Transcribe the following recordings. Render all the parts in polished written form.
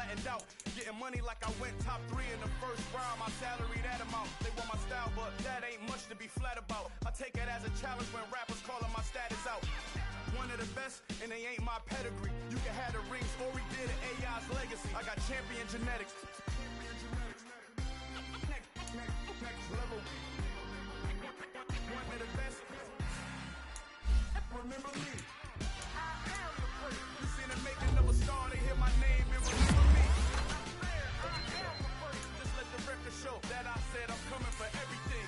flattened out. Getting money like I went top 3 in the first round. My salary that amount. They want my style, but that ain't much to be flat about. I take it as a challenge when rappers calling my status out. One of the best, and they ain't my pedigree. You can have the rings, or we did an AI's legacy. I got champion genetics. Next level. One of the best. Remember me. You seen the making of a star, they hear my name and remember me. Just let the record show that I said I'm coming for everything.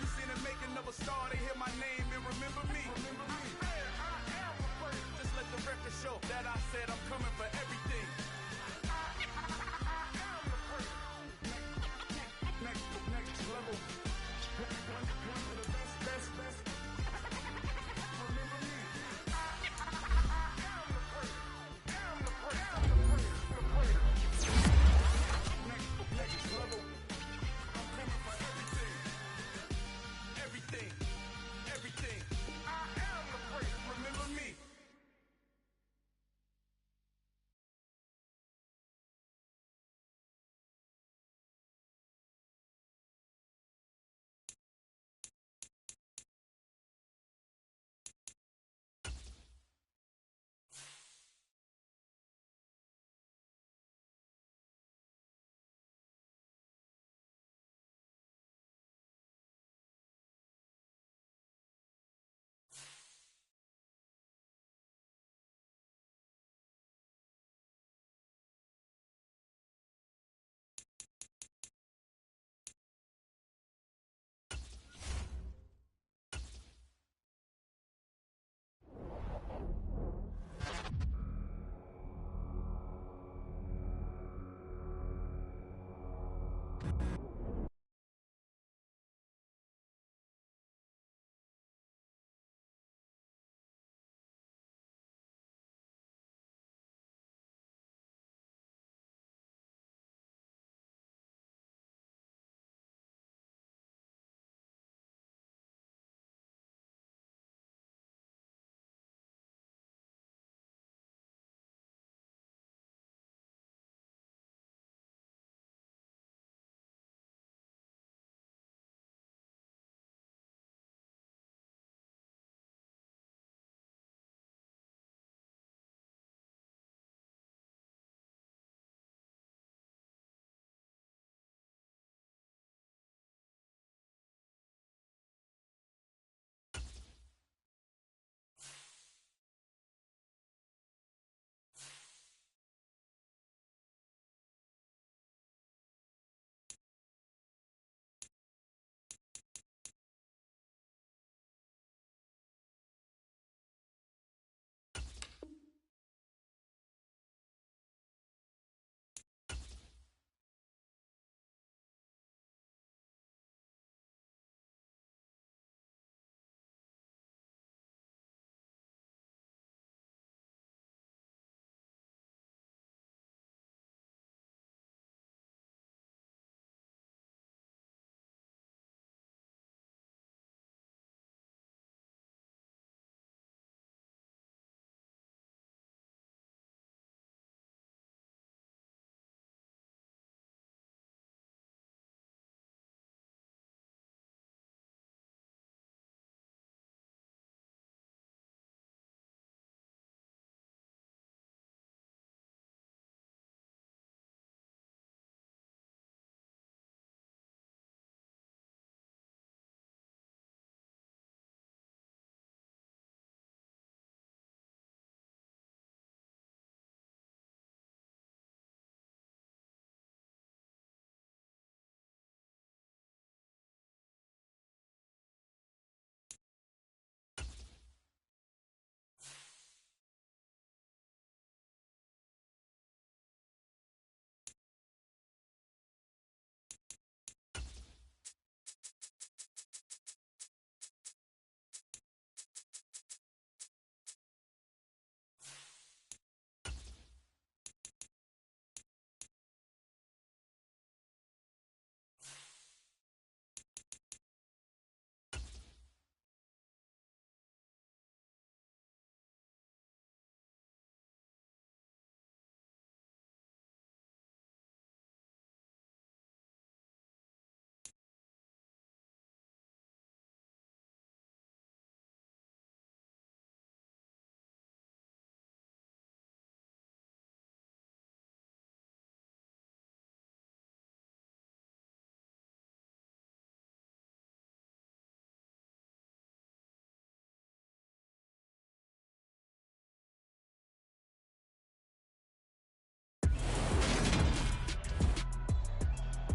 You seen the making of a star, they hear my name and remember me. Just let the record show that I said I'm coming for everything. Next level. One of the best. Next level. I'm coming for everything. Everything. I am the great. Remember me.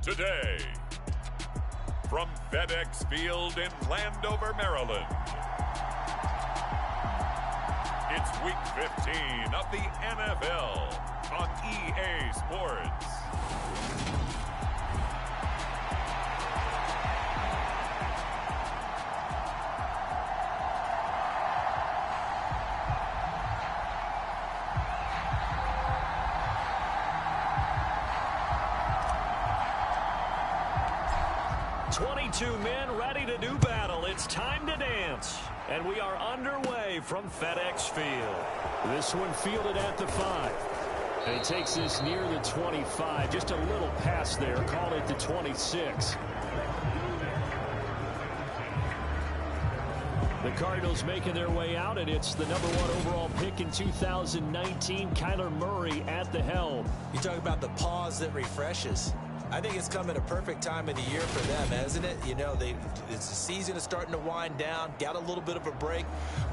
today. From FedEx Field in Landover, Maryland, it's Week 15 of the NFL on EA Sports. Two men ready to do battle. It's time to dance. And we are underway from FedEx Field. This one fielded at the 5. And he takes this near the 25. Just a little past there. Call it the 26. The Cardinals making their way out, and it's the #1 overall pick in 2019, Kyler Murray at the helm. You talk about the pause that refreshes. I think it's come at a perfect time of the year for them, hasn't it? You know, the season is starting to wind down, got a little bit of a break.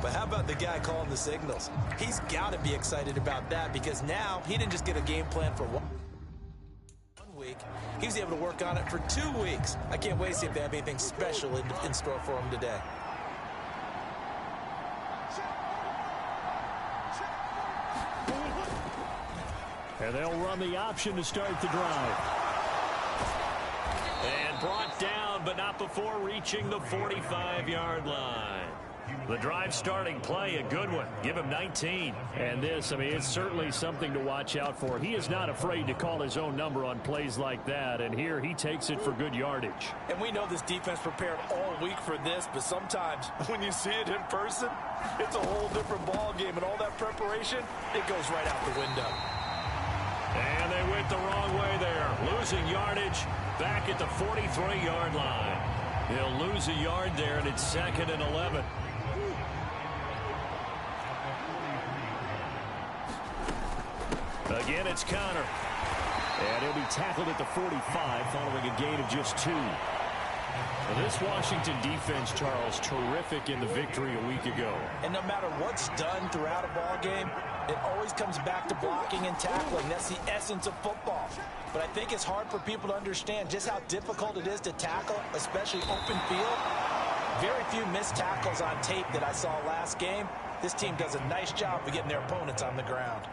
But how about the guy calling the signals? He's got to be excited about that because now he didn't just get a game plan for 1 week. He was able to work on it for 2 weeks. I can't wait to see if they have anything special in store for him today. And they'll run the option to start the drive. And brought down, but not before reaching the 45-yard line. The drive starting play, a good one. Give him 19. And this, I mean, it's certainly something to watch out for. He is not afraid to call his own number on plays like that. And here he takes it for good yardage. And we know this defense prepared all week for this, but sometimes when you see it in person, it's a whole different ball game. And all that preparation, it goes right out the window. And they went the wrong way there. Losing yardage back at the 43-yard line. They'll lose a yard there, and it's 2nd and 11. Again, it's Connor. And he'll be tackled at the 45 following a gain of just 2. Well, this Washington defense, Charles, terrific in the victory a week ago. And no matter what's done throughout a ball game, it always comes back to blocking and tackling. That's the essence of football. But I think it's hard for people to understand just how difficult it is to tackle, especially open field. Very few missed tackles on tape that I saw last game. This team does a nice job of getting their opponents on the ground.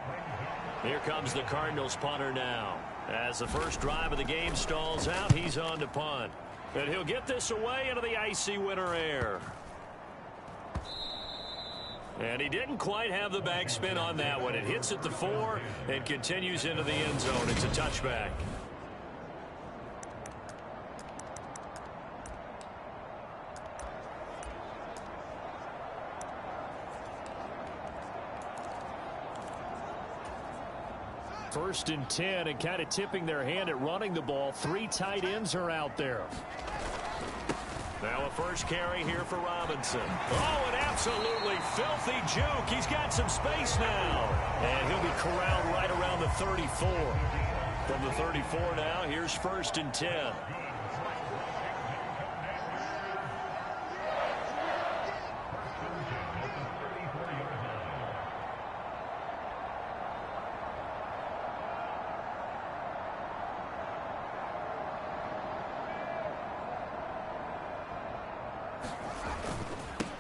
Here comes the Cardinals punter now. As the first drive of the game stalls out, he's on to punt. And he'll get this away into the icy winter air. And he didn't quite have the backspin on that one. It hits at the 4 and continues into the end zone. It's a touchback. First and 10, and kind of tipping their hand at running the ball. 3 tight ends are out there. Now a first carry here for Robinson. Oh, an absolutely filthy juke. He's got some space now. And he'll be corralled right around the 34. From the 34 now, here's 1st and 10.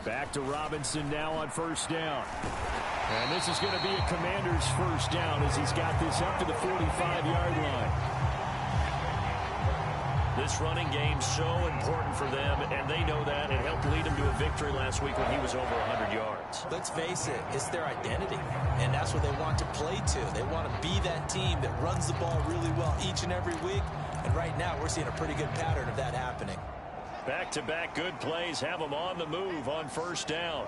Back to Robinson now on 1st down. And this is going to be a Commander's 1st down as he's got this up to the 45-yard line. This running game's so important for them, and they know that. It helped lead them to a victory last week when he was over 100 yards. Let's face it, it's their identity, and that's what they want to play to. They want to be that team that runs the ball really well each and every week, and right now we're seeing a pretty good pattern of that happening. Back-to-back good plays have them on the move on 1st down.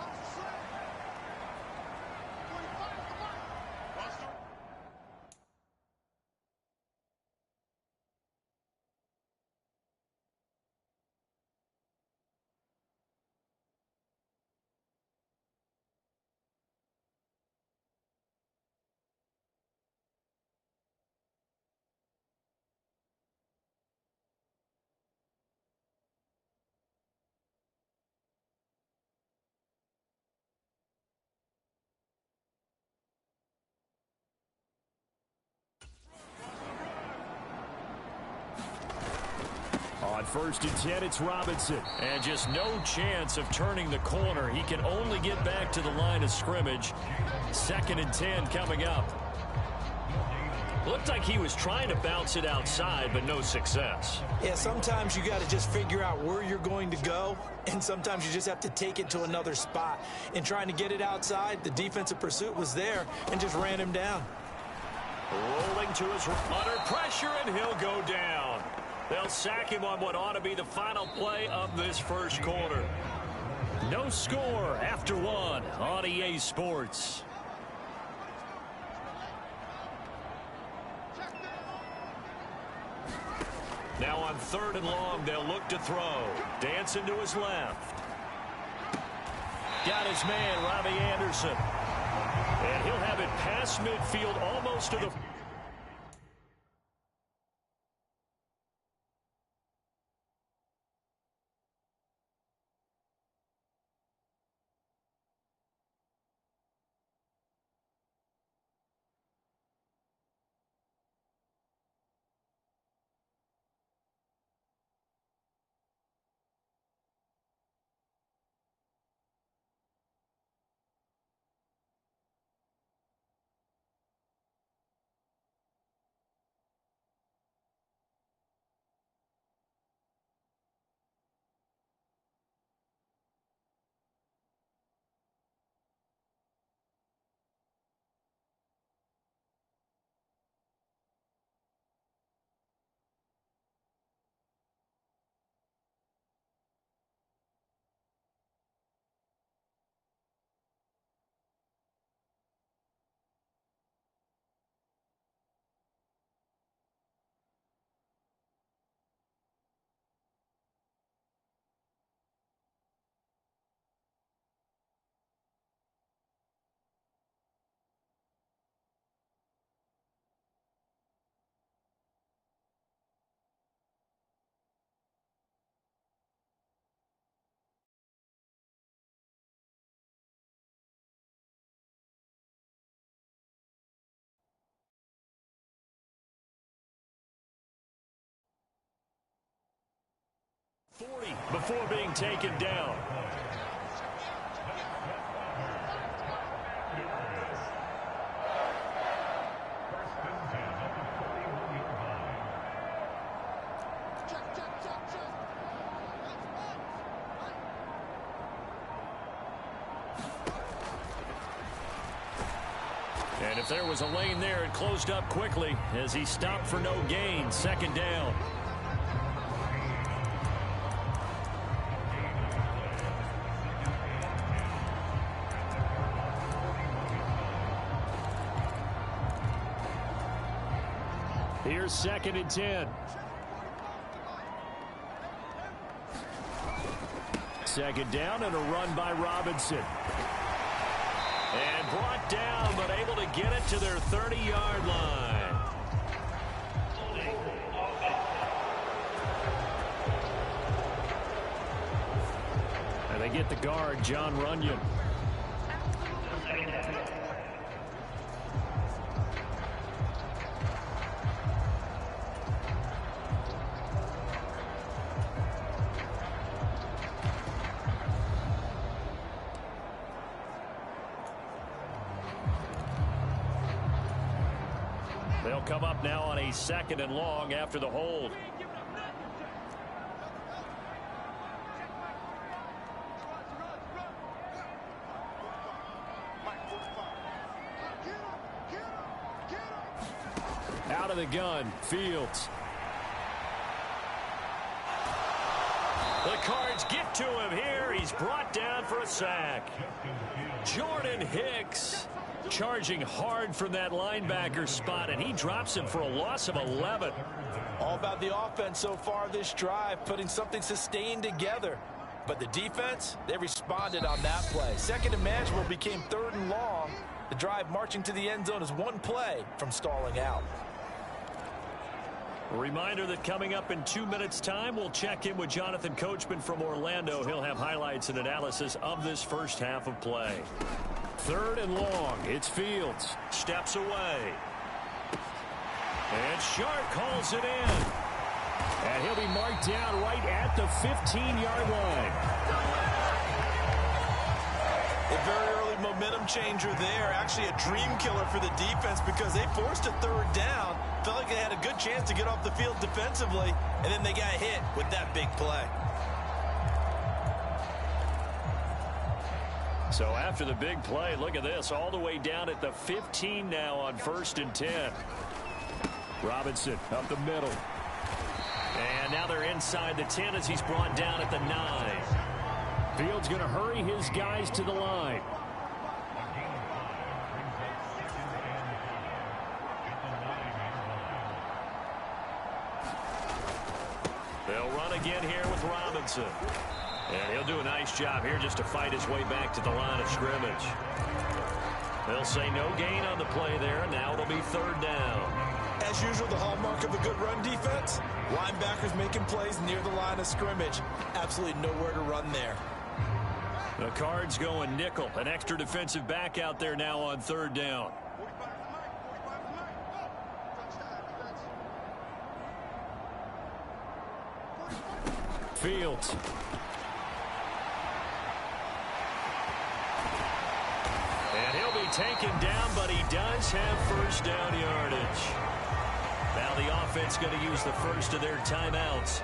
On 1st and 10, it's Robinson. And just no chance of turning the corner. He can only get back to the line of scrimmage. 2nd and 10 coming up. Looked like he was trying to bounce it outside, but no success. Yeah, sometimes you got to just figure out where you're going to go, and sometimes you just have to take it to another spot. In trying to get it outside, the defensive pursuit was there and just ran him down. Rolling to his under pressure, and he'll go down. They'll sack him on what ought to be the final play of this first quarter. No score after 1 on EA Sports. Now on 3rd and long, they'll look to throw. Dancing to his left. Got his man, Robbie Anderson. And he'll have it past midfield almost to the... before being taken down. And if there was a lane there, it closed up quickly as he stopped for no gain. 2nd down. Here's 2nd and 10. 2nd down and a run by Robinson. And brought down, but able to get it to their 30-yard line. And they get the guard, John Runyon. They'll come up now on a 2nd and long after the hold. Out of the gun, Fields. The Cards get to him here. He's brought down for a sack. Jordan Hicks charging hard from that linebacker spot, and he drops him for a loss of 11. All about the offense so far this drive, putting something sustained together. But the defense, they responded on that play. 2nd and manageable became 3rd and long. The drive marching to the end zone is one play from stalling out. A reminder that coming up in 2 minutes' time, we'll check in with Jonathan Coachman from Orlando. He'll have highlights and analysis of this first half of play. 3rd and long. It's Fields. Steps away. And Shark calls it in. And he'll be marked down right at the 15-yard line. A very early momentum changer there. Actually a dream killer for the defense because they forced a third down. Felt like they had a good chance to get off the field defensively, and then they got hit with that big play. So after the big play, look at this, all the way down at the 15 now on 1st and 10. Robinson up the middle. And now they're inside the 10 as he's brought down at the 9. Fields going to hurry his guys to the line. They'll run again here with Robinson. And he'll do a nice job here just to fight his way back to the line of scrimmage. They'll say no gain on the play there. Now it'll be 3rd down. As usual, the hallmark of a good run defense, linebackers making plays near the line of scrimmage. Absolutely nowhere to run there. The Cards going nickel. An extra defensive back out there now on 3rd down. Fields. And he'll be taken down, but he does have 1st down yardage. Now the offense going to use the first of their timeouts.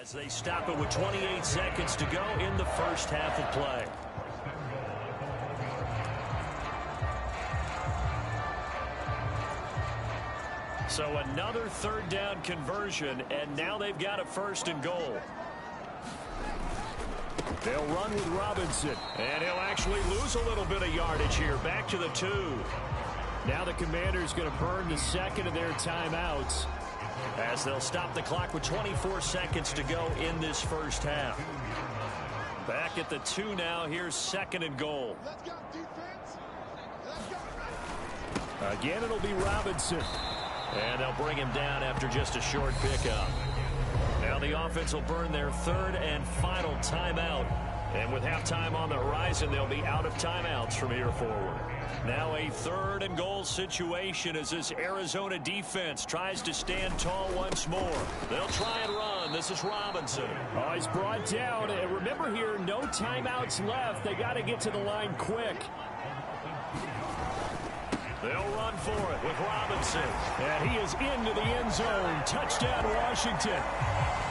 As they stop it with 28 seconds to go in the first half of play. So another third down conversion, and now they've got a first and goal. They'll run with Robinson, and he'll actually lose a little bit of yardage here. Back to the 2. Now the Commanders going to burn the second of their timeouts as they'll stop the clock with 24 seconds to go in this first half. Back at the 2 now. Here's second and goal. Let's go, defense. Let's go. Again, it'll be Robinson. And they'll bring him down after just a short pickup. Now the offense will burn their third and final timeout. And with halftime on the horizon, they'll be out of timeouts from here forward. Now a third and goal situation as this Arizona defense tries to stand tall once more. They'll try and run. This is Robinson. Oh, he's brought down. And remember here, no timeouts left. They got to get to the line quick. They'll run for it with Robinson. And he is into the end zone. Touchdown, Washington.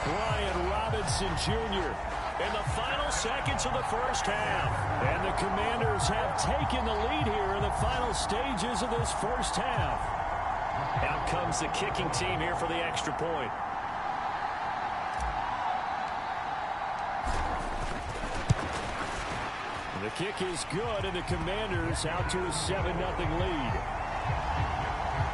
Brian Robinson, Jr. in the final seconds of the first half. And the Commanders have taken the lead here in the final stages of this first half. Out comes the kicking team here for the extra point. The kick is good, and the Commanders out to a 7-0 lead.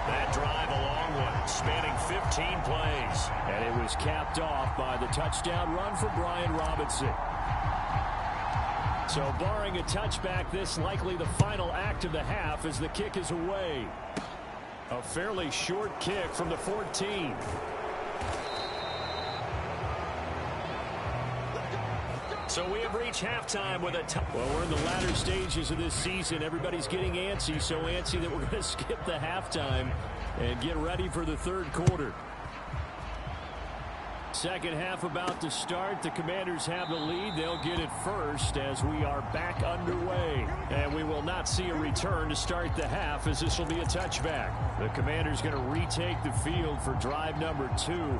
That drive a long one, spanning 15 plays. And it was capped off by the touchdown run for Brian Robinson. So barring a touchback, this likely the final act of the half as the kick is away. A fairly short kick from the 14. So we have reached halftime with a well, we're in the latter stages of this season. Everybody's getting antsy, so antsy that we're going to skip the halftime and get ready for the third quarter. Second half about to start. The Commanders have the lead. They'll get it first as we are back underway. And we will not see a return to start the half as this will be a touchback. The Commanders going to retake the field for drive number 2.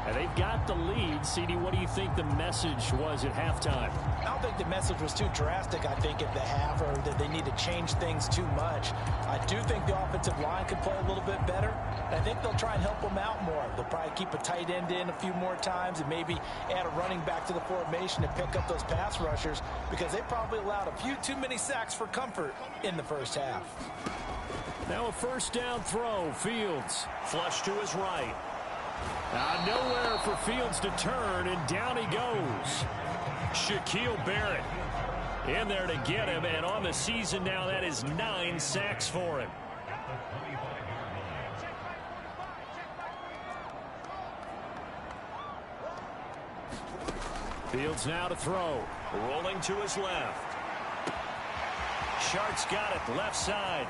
And they've got the lead. CD, what do you think the message was at halftime? I don't think the message was too drastic, I think, at the half, or that they need to change things too much. I do think the offensive line could play a little bit better. And I think they'll try and help them out more. They'll probably keep a tight end in a few more times and maybe add a running back to the formation to pick up those pass rushers because they probably allowed a few too many sacks for comfort in the first half. Now a first down throw. Fields. flush to his right. Nowhere for Fields to turn, and down he goes. Shaquille Barrett in there to get him, and on the season now, that is 9 sacks for him. Fields now to throw. Rolling to his left. Shark's got it, left side.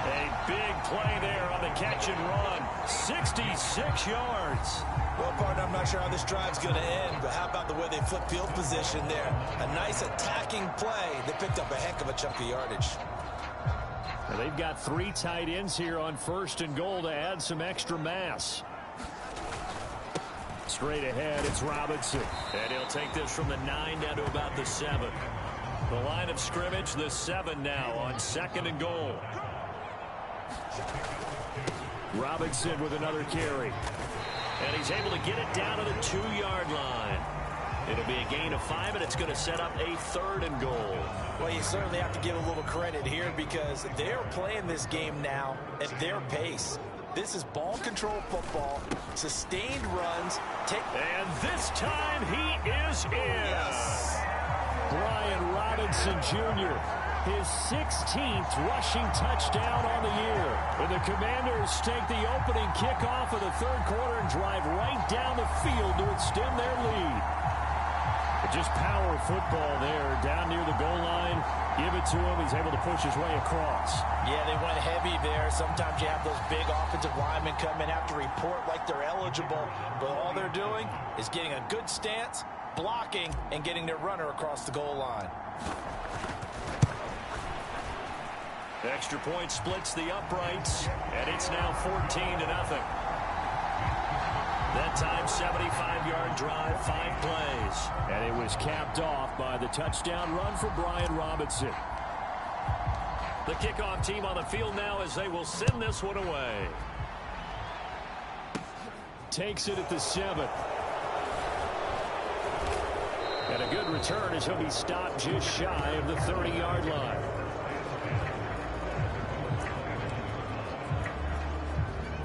A big play there on the catch and run. 66 yards. Well, partner, I'm not sure how this drive's going to end, but how about the way they flip field position there? A nice attacking play. They picked up a heck of a chunk of yardage. Now they've got 3 tight ends here on first and goal to add some extra mass. Straight ahead, it's Robinson. And he'll take this from the 9 down to about the 7. The line of scrimmage, the 7 now on second and goal. Robinson with another carry. And he's able to get it down to the 2-yard line. It'll be a gain of 5, and it's going to set up a third and goal. Well, you certainly have to give a little credit here because they're playing this game now at their pace. This is ball control football, sustained runs. And this time he is in. Yes. Brian Robinson Jr., his 16th rushing touchdown on the year. And the Commanders take the opening kickoff of the third quarter and drive right down the field to extend their lead. Just power football there down near the goal line. Give it to him. He's able to push his way across. Yeah, they went heavy there. Sometimes you have those big offensive linemen come in, have to report like they're eligible. But all they're doing is getting a good stance, blocking, and getting their runner across the goal line. 2nd and 10 Extra point splits the uprights, and it's now 14-0. That time, 75-yard drive, 5 plays. And it was capped off by the touchdown run for Brian Robinson. The kickoff team on the field now as they will send this one away. Takes it at the 7. And a good return as he'll be stopped just shy of the 30-yard line.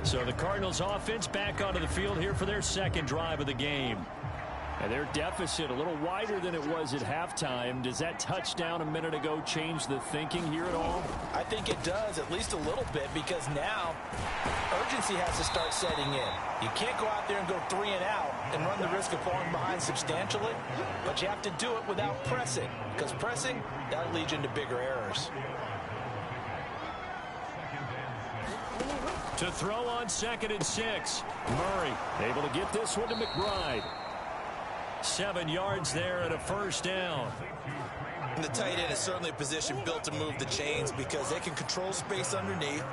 So the Cardinals offense back onto the field here for their second drive of the game. And their deficit a little wider than it was at halftime. Does that touchdown a minute ago change the thinking here at all? I think it does, at least a little bit, because now urgency has to start setting in. You can't go out there and go 3 and out and run the risk of falling behind substantially, but you have to do it without pressing, because pressing, that'll lead you into bigger errors. To throw on 2nd and 6. Murray able to get this one to McBride. 7 yards there and a first down. And the tight end is certainly a position built to move the chains because they can control space underneath.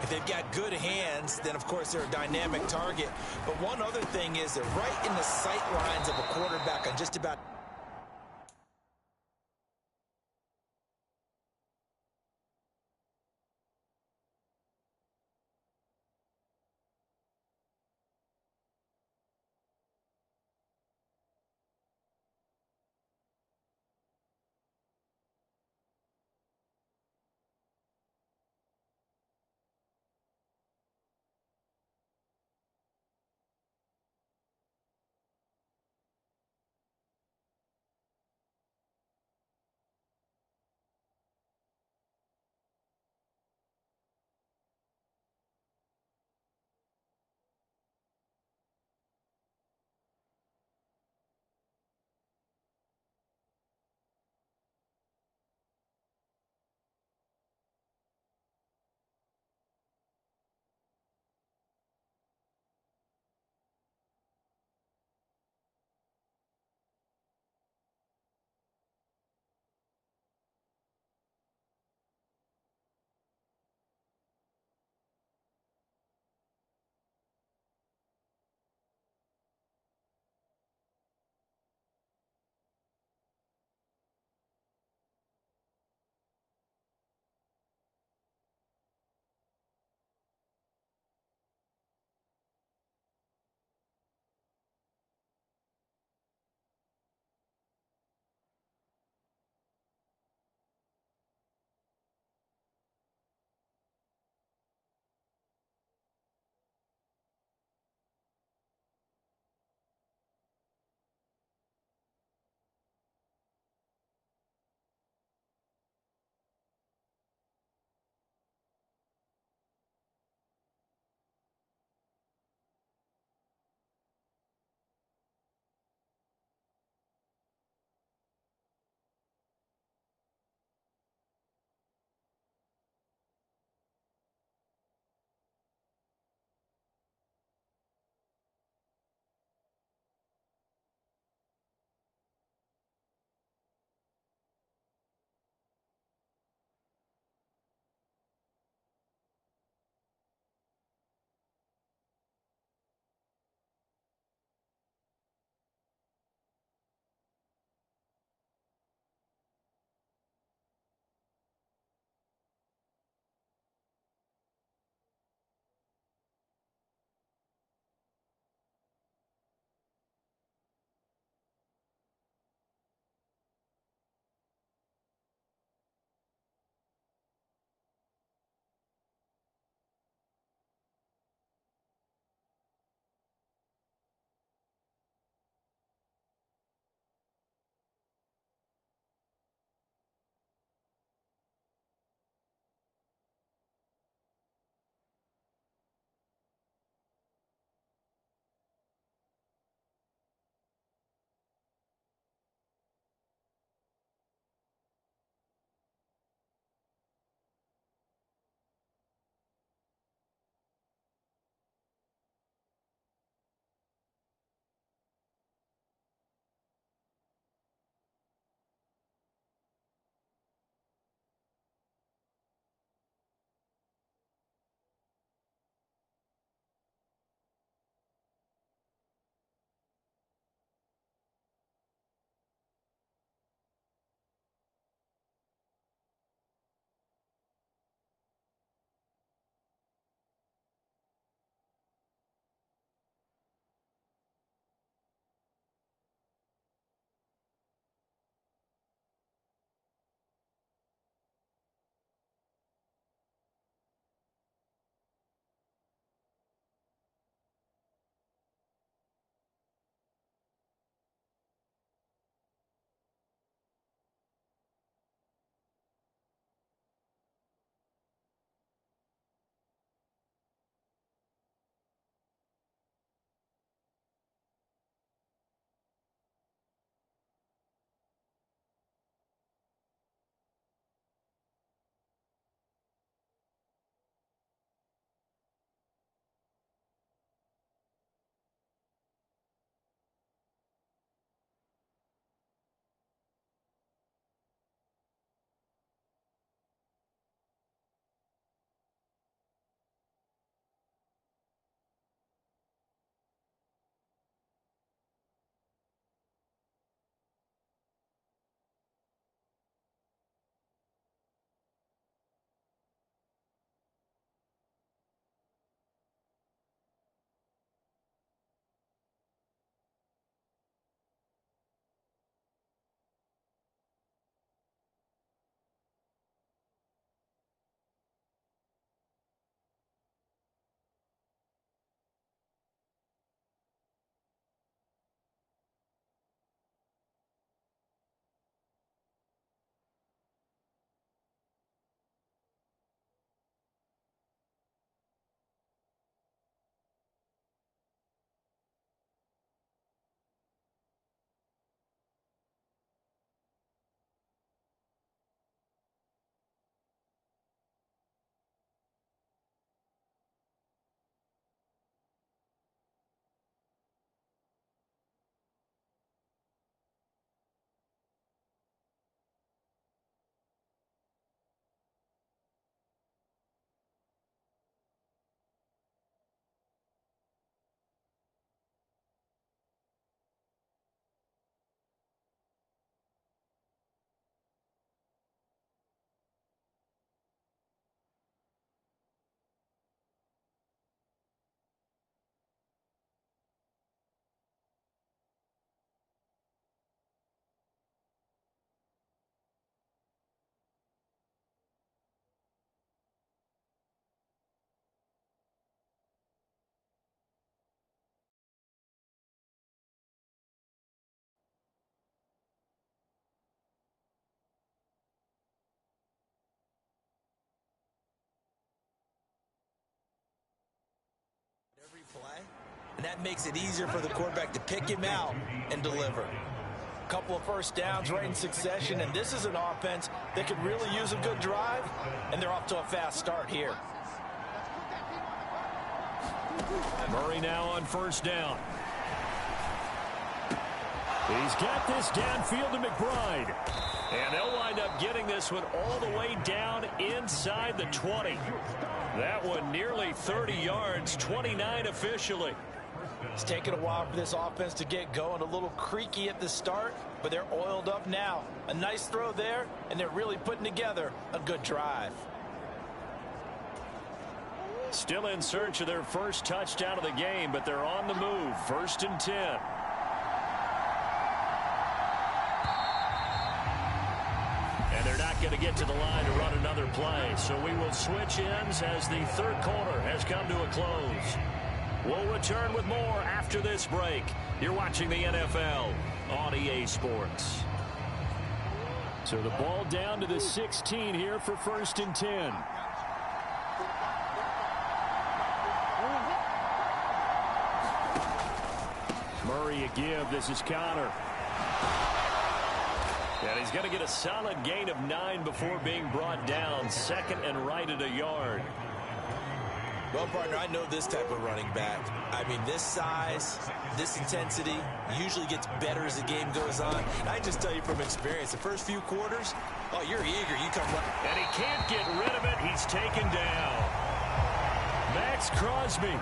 If they've got good hands, then of course they're a dynamic target. But one other thing is they're right in the sight lines of a quarterback on just about and that makes it easier for the quarterback to pick him out and deliver. Couple of first downs right in succession, and this is an offense that could really use a good drive, and they're off to a fast start here. Murray now on first down. He's got this downfield to McBride. And they'll wind up getting this one all the way down inside the 20. That one nearly 30 yards, 29 officially. It's taken a while for this offense to get going. A little creaky at the start, but they're oiled up now. A nice throw there, and they're really putting together a good drive. Still in search of their first touchdown of the game, but they're on the move. 1st and 10. And they're not going to get to the line to run another play. So we will switch ends as the third quarter has come to a close. We'll return with more after this break. You're watching the NFL on EA Sports. So the ball down to the 16 here for 1st and 10. Murray a give. This is Connor. And he's going to get a solid gain of 9 before being brought down. 2nd and right at a yard. Well, partner, I know this type of running back. I mean, this size, this intensity usually gets better as the game goes on. And I just tell you from experience, the first few quarters, oh, you're eager. You come run. And he can't get rid of it. He's taken down. Max Crosby.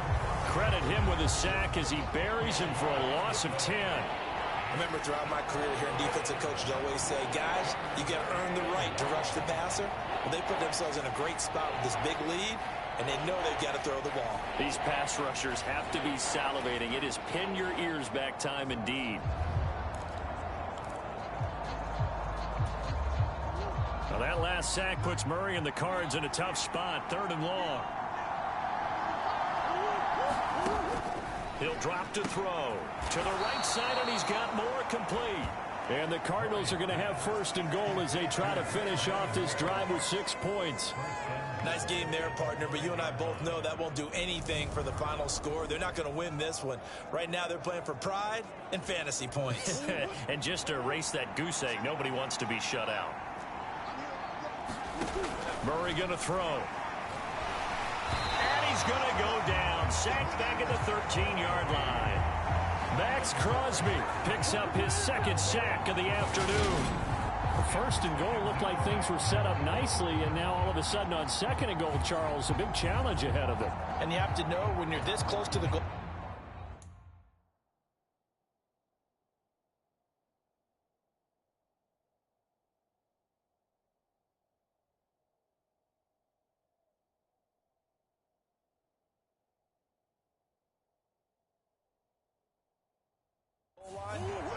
Credit him with a sack as he buries him for a loss of 10. I remember throughout my career here in defensive coaches always say, guys, you got to earn the right to rush the passer. Well, they put themselves in a great spot with this big lead, and they know they've got to throw the ball. These pass rushers have to be salivating. It is pin your ears back time indeed. Now that last sack puts Murray and the Cards in a tough spot. 3rd and long. He'll drop to throw. To the right side, and he's got more complete. And the Cardinals are going to have 1st and goal as they try to finish off this drive with 6 points. Nice game there, partner, but you and I both know that won't do anything for the final score. They're not going to win this one. Right now, they're playing for pride and fantasy points. And just to erase that goose egg, nobody wants to be shut out. Murray going to throw. And he's going to go down. Sacked back at the 13-yard line. Max Crosby picks up his 2nd sack of the afternoon. 1st and goal looked like things were set up nicely, and now all of a sudden on 2nd and goal, Charles, a big challenge ahead of them. And you have to know when you're this close to the goal.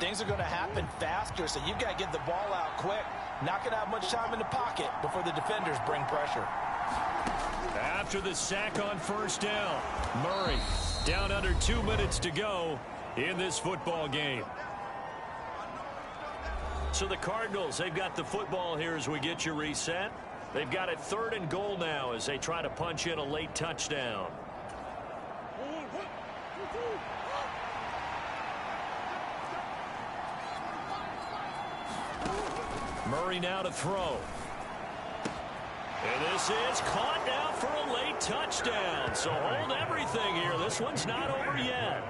Things are going to happen faster, so you've got to get the ball out quick. Not going to have much time in the pocket before the defenders bring pressure. After the sack on 1st down, Murray down under 2 minutes to go in this football game. So the Cardinals, they've got the football here as we get you reset. They've got it 3rd and goal now as they try to punch in a late touchdown. Murray now to throw. And this is caught now for a late touchdown. So hold everything here. This one's not over yet.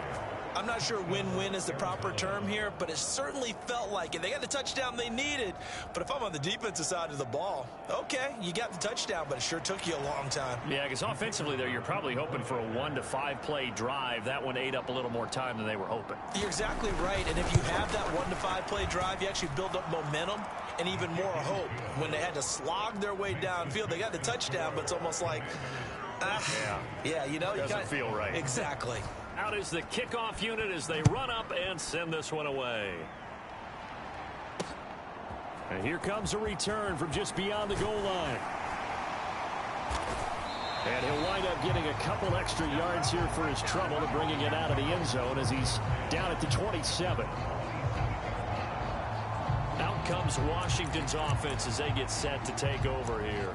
I'm not sure win-win is the proper term here, but it certainly felt like it. They got the touchdown they needed, but if I'm on the defensive side of the ball, okay, you got the touchdown, but it sure took you a long time. Yeah, because offensively there, you're probably hoping for a 1 to 5 play drive. That one ate up a little more time than they were hoping. You're exactly right, and if you have that 1 to 5 play drive, you actually build up momentum and even more hope. When they had to slog their way downfield, they got the touchdown, but it's almost like, yeah, you know, doesn't feel right. Exactly. Out is the kickoff unit as they run up and send this one away. And here comes a return from just beyond the goal line. And he'll wind up getting a couple extra yards here for his trouble to bringing it out of the end zone as he's down at the 27. Out comes Washington's offense as they get set to take over here.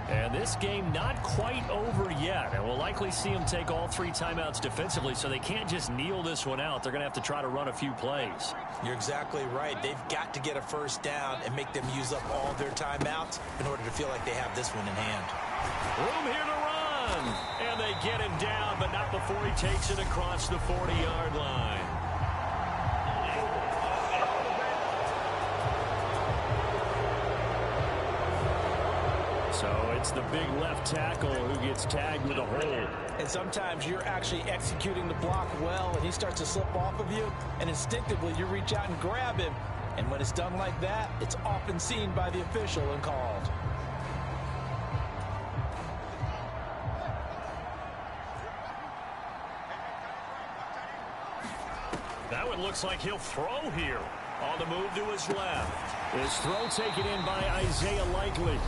And this game not quite over yet. And we'll likely see them take all 3 timeouts defensively, so they can't just kneel this one out. They're going to have to try to run a few plays. You're exactly right. They've got to get a first down and make them use up all their timeouts in order to feel like they have this one in hand. Room here to run. And they get him down, but not before he takes it across the 40-yard line. So it's the big left tackle who gets tagged with a hold. And sometimes you're actually executing the block well, and he starts to slip off of you, and instinctively you reach out and grab him. And when it's done like that, it's often seen by the official and called. That one looks like he'll throw here. On the move to his left. His throw taken in by Isaiah Likely.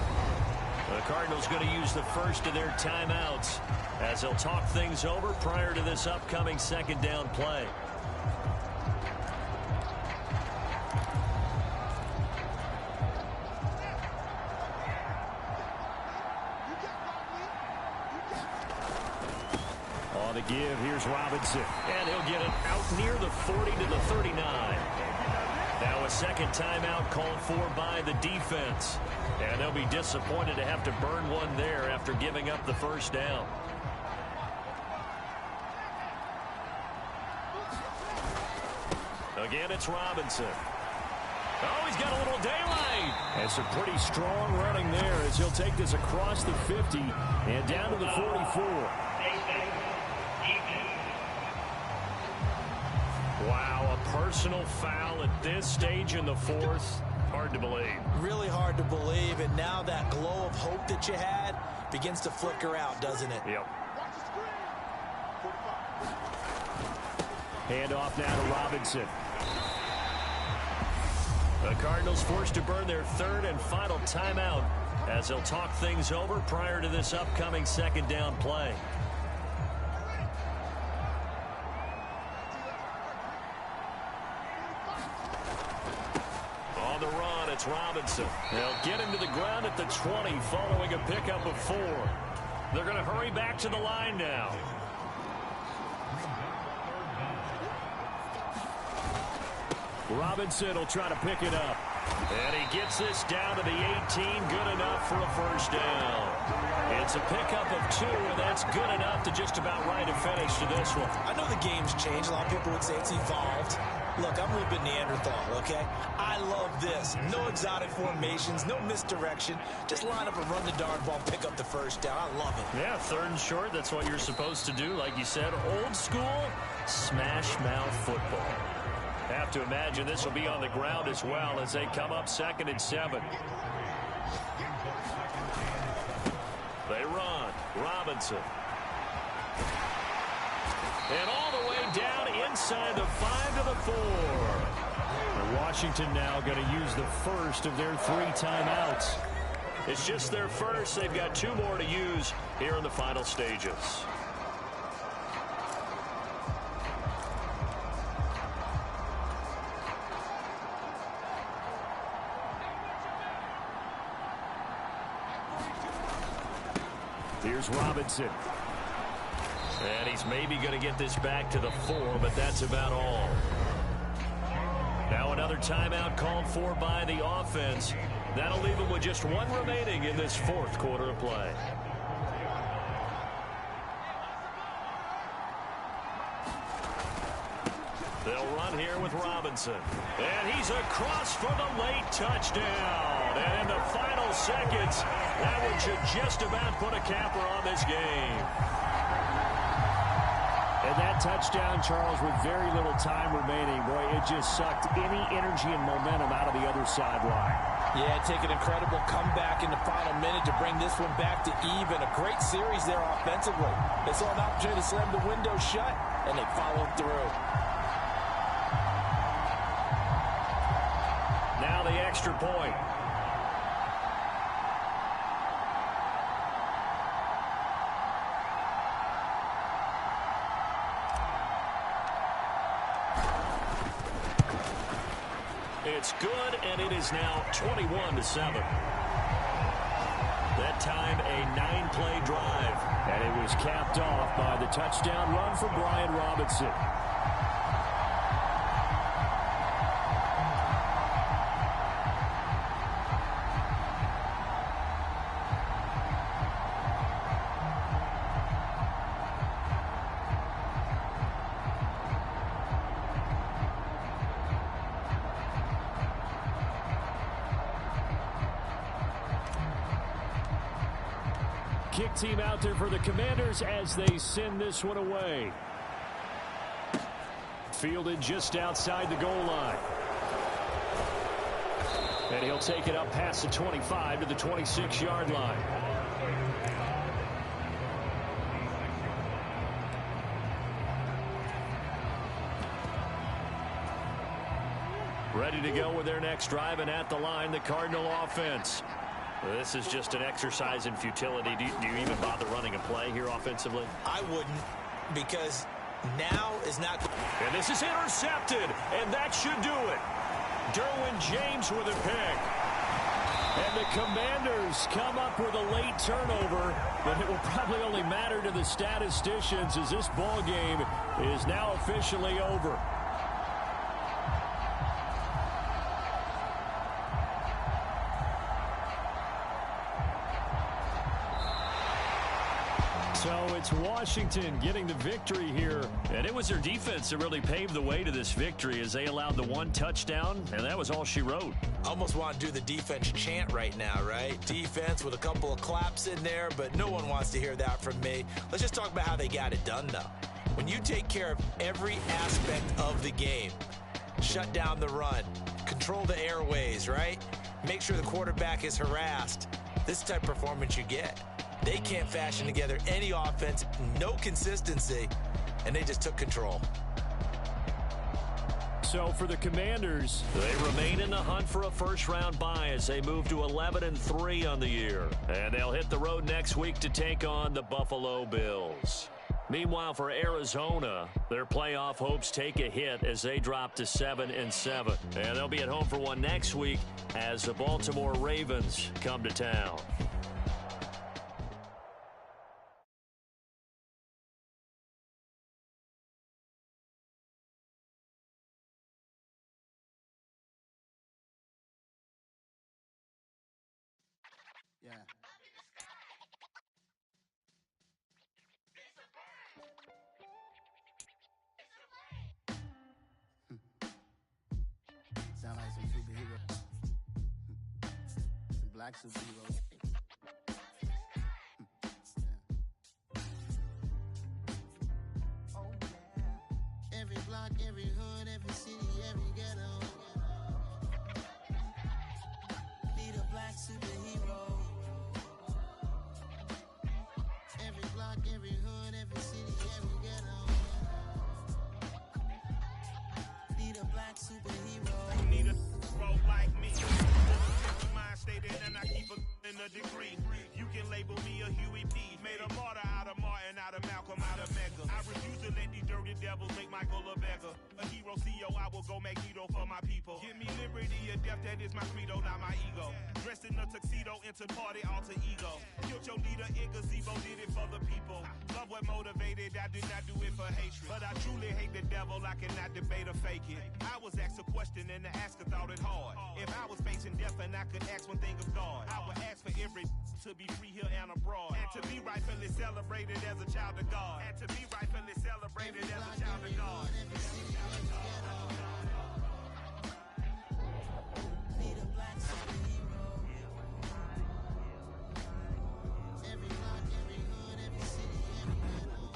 The Cardinals going to use the first of their timeouts as they'll talk things over prior to this upcoming second down play. On the give, here's Robinson. And he'll get it out near the 40 to the 39. Now a second timeout called for by the defense. And they'll be disappointed to have to burn one there after giving up the first down. Again, it's Robinson. Oh, he's got a little daylight. And some pretty strong running there as he'll take this across the 50 and down to the 44. Wow, a personal foul at this stage in the fourth. Hard to believe. Really hard to believe, and now that glow of hope that you had begins to flicker out, doesn't it? Yep. Hand off now to Robinson. The Cardinals forced to burn their third and final timeout as they'll talk things over prior to this upcoming second down play. On the run, it's Robinson. They'll get him to the ground at the 20 following a pickup of 4. They're going to hurry back to the line now. Robinson will try to pick it up. And he gets this down to the 18. Good enough for a first down. It's a pickup of 2, and that's good enough to just about write a finish to this one. I know the game's changed. A lot of people would say it's evolved. Look, I'm a little bit Neanderthal, okay? I love this. No exotic formations, no misdirection. Just line up and run the darn ball, pick up the first down. I love it. Yeah, third and short, that's what you're supposed to do. Like you said, old school, smash mouth football. Have to imagine this will be on the ground as well as they come up 2nd and 7. They run. Robinson. And all the way down inside the 5 to the 4. And Washington now going to use the first of their 3 timeouts. It's just their first. They've got 2 more to use here in the final stages. Here's Robinson. And he's maybe going to get this back to the 4, but that's about all. Now another timeout called for by the offense. That'll leave them with just 1 remaining in this 4th quarter of play. They'll run here with Robinson. And he's across for the late touchdown. And in the final seconds, that one should just about put a capper on this game. And that touchdown, Charles, with very little time remaining, boy, it just sucked any energy and momentum out of the other sideline. Yeah, take an incredible comeback in the final minute to bring this one back to even. A great series there offensively. They saw an opportunity to slam the window shut, and they followed through. Now the extra point. It's good, and it is now 21-7. That that time a 9-play drive. And it was capped off by the touchdown run for Brian Robinson. Kick team out there for the Commanders as they send this one away. Fielded just outside the goal line. And he'll take it up past the 25 to the 26-yard line. Ready to go with their next drive, and at the line, the Cardinal offense. This is just an exercise in futility. Do you even bother running a play here offensively? I wouldn't, because now is not. And this is intercepted, and that should do it. Derwin James with a pick. And the Commanders come up with a late turnover, but it will probably only matter to the statisticians as this ball game is now officially over. So it's Washington getting the victory here. And it was their defense that really paved the way to this victory as they allowed the one touchdown, and that was all she wrote. Almost want to do the defense chant right now, right? Defense with a couple of claps in there, but no one wants to hear that from me. Let's just talk about how they got it done, though. When you take care of every aspect of the game, shut down the run, control the airways, right? Make sure the quarterback is harassed. This type of performance you get. They can't fashion together any offense, no consistency, and they just took control. So for the Commanders, they remain in the hunt for a first-round bye as they move to 11-3 on the year. And they'll hit the road next week to take on the Buffalo Bills. Meanwhile, for Arizona, their playoff hopes take a hit as they drop to 7-7. And they'll be at home for one next week as the Baltimore Ravens come to town. Yeah. Sound like some superheroes. Some black superheroes. Oh, yeah. Every block, every hood, every city, every ghetto. Need a black superhero. Every block, every hood, every city, every ghetto. Need a black superhero. Need a role like me. Keep mind stated and I keep in a degree. You can label me a Huey P. Made a martyr out of Martin, out of Malcolm, out of Mega. I refuse to let these dirty devils make Michael a beggar. A hero CEO, I will go Magneto for my people. Give me liberty or death, that is my credo, not my ego. Dressed in a tuxedo, into party, alter ego. Killed your leader in gazebo, did it for the people. Love what motivated, I did not do it for hatred. But I truly hate the devil, I cannot debate or fake it. I was asked a question and the asker thought it hard. If I was facing death and I could ask one thing of God, I would ask for every to be free here and abroad. And to be rightfully celebrated as a child of God. And to be rightfully celebrated as a child of God. Need a black superhero. Every block, every hood, every city, every ghetto.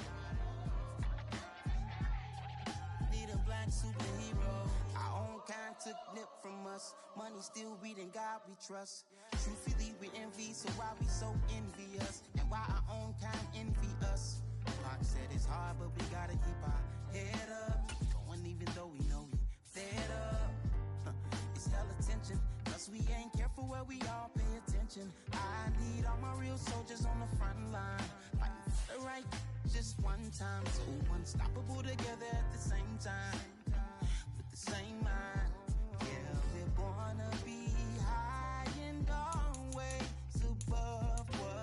Need a black superhero. Our own kind took nip from us. Money still reading God we trust. Truthfully we envy, so why we so envious? And why our own kind envy us? Pac said it's hard, but we gotta keep our head up. Going even though we know we fed up. It's hella tension, cause we ain't careful where we all pay attention. I need all my real soldiers on the front line, fighting for the right just one time. So unstoppable together at the same time, with the same mind. Yeah, we're born to be high and always above what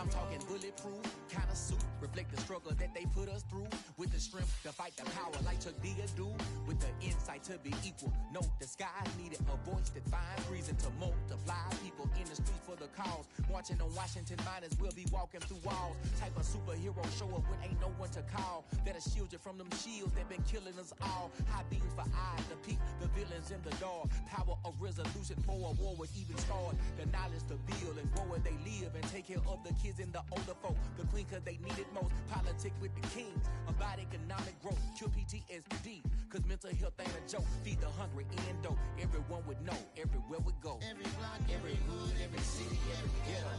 I'm talking bulletproof kind of suit. Reflect the struggle that they put us through. With the strength to fight the power like Chuck D do. With the insight to be equal. No disguise needed. A voice that finds reason to multiply. People in the streets for the cause. Marching on Washington miners will be walking through walls. Type of superhero show up when ain't no one to call. That'll shield you from them shields that been killing us all. High beams for eyes to peek the villains in the dark. Power of resolution for a war would even start. The knowledge to build and grow where they live. And take care of the kids and the older folk. The queen cause they need it most. Politic with the kings. About economic growth. Cure PTSD. Cause mental health ain't a joke. Feed the hungry and dope. Everyone would know. Everywhere we go. Every block, every hood, every city, every ghetto.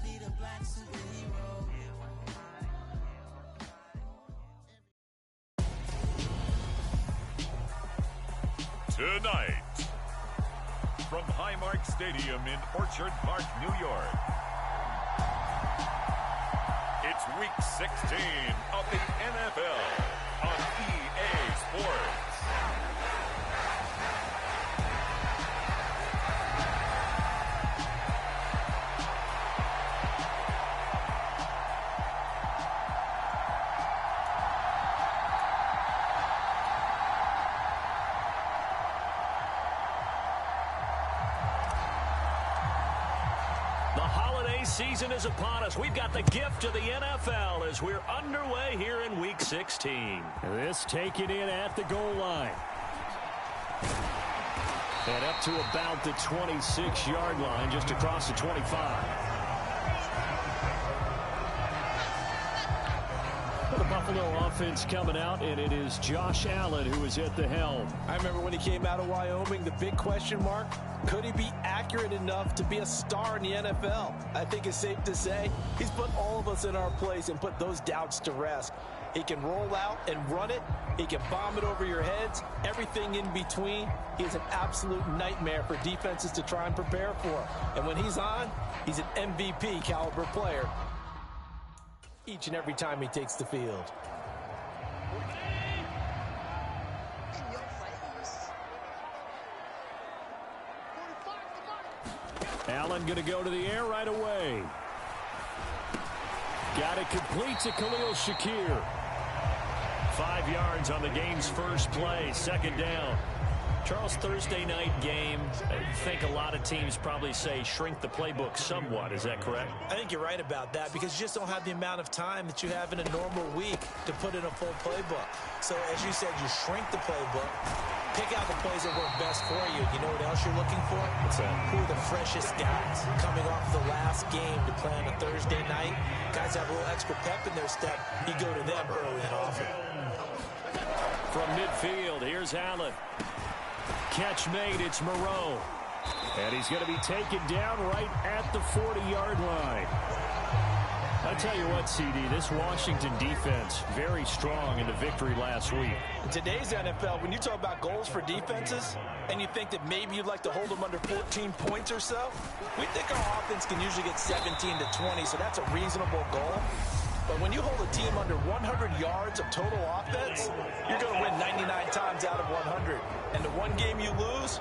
Be the black superhero. Tonight, from Highmark Stadium in Orchard Park, New York, it's Week 16 of the NFL on EA Sports. Season is upon us. We've got the gift of the NFL as we're underway here in Week 16. This taken in at the goal line. And up to about the 26-yard line, just across the 25. The Buffalo offense coming out, and it is Josh Allen who is at the helm. I remember when he came out of Wyoming, the big question mark, could he be accurate enough to be a star in the NFL? I think it's safe to say he's put all of us in our place and put those doubts to rest. He can roll out and run it. He can bomb it over your heads. Everything in between. He is an absolute nightmare for defenses to try and prepare for. And when he's on, he's an MVP caliber player each and every time he takes the field. Allen going to go to the air right away. Got it complete to Khalil Shakir. 5 yards on the game's first play, second down. Charles, Thursday night game, I think a lot of teams probably say shrink the playbook somewhat. Is that correct? I think you're right about that because you just don't have the amount of time that you have in a normal week to put in a full playbook. So, as you said, you shrink the playbook, pick out the plays that work best for you. You know what else you're looking for? What's that? Who are the freshest guys coming off the last game to play on a Thursday night? Guys have a little extra pep in their step. You go to them early and often. From midfield, here's Allen. Catch made, it's Moreau. And he's going to be taken down right at the 40-yard line. I tell you what, CD, this Washington defense, very strong in the victory last week. In today's NFL, when you talk about goals for defenses, and you think that maybe you'd like to hold them under 14 points or so, we think our offense can usually get 17 to 20, so that's a reasonable goal. But when you hold a team under 100 yards of total offense, you're going to win 99 times out of 100. And the one game you lose,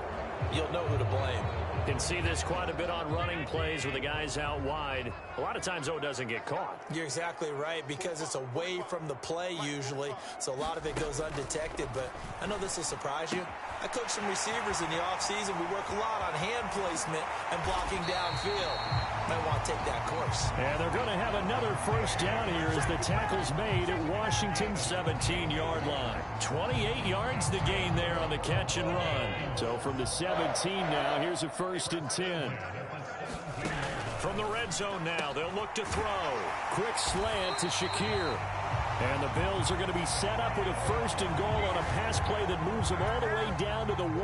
you'll know who to blame. You can see this quite a bit on running plays with the guys out wide. A lot of times, though, it doesn't get caught. You're exactly right because it's away from the play usually, so a lot of it goes undetected. But I know this will surprise you. I coach some receivers in the offseason. We work a lot on hand placement and blocking downfield. Might want to take that course. And they're going to have another first down here as the tackle's made at Washington's 17-yard line. 28 yards the gain there on the catch and run. So from the 17 now, here's a 1st and 10. From the red zone now, they'll look to throw. Quick slant to Shakir. And the Bills are going to be set up with a 1st and goal on a pass play that moves them all the way down to the 1.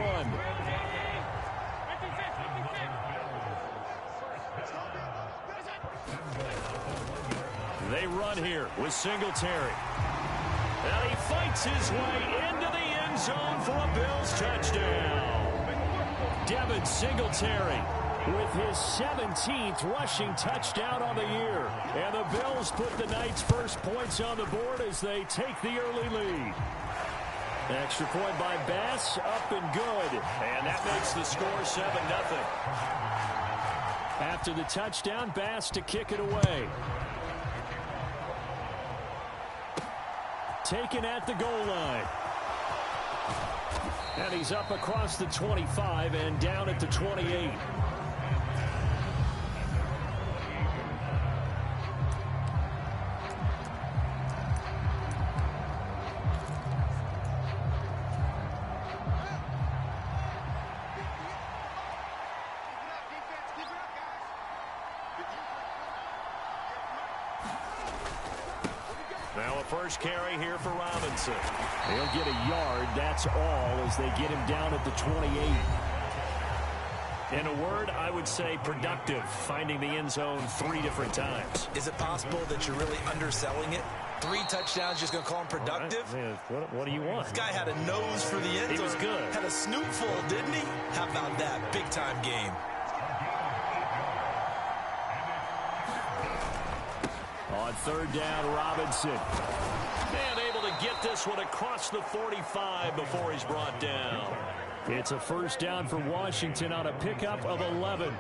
They run here with Singletary. And he fights his way into the end zone for a Bills touchdown. Devin Singletary with his 17th rushing touchdown on the year. And the Bills put the night's first points on the board as they take the early lead. Extra point by Bass, up and good. And that makes the score 7-0. After the touchdown, Bass to kick it away. Taken at the goal line. And he's up across the 25 and down at the 28. Now a first carry here for Robinson. He'll get a yard, that's all, as they get him down at the 28. In a word, I would say productive, finding the end zone 3 different times. Is it possible that you're really underselling it? 3 touchdowns, just going to call him productive? Right. What do you want? This guy had a nose for the end zone. He was good. Had a snoot full, didn't he? How about that? Big-time game. On third down, Robinson. And able to get this one across the 45 before he's brought down. It's a first down for Washington on a pickup of 11.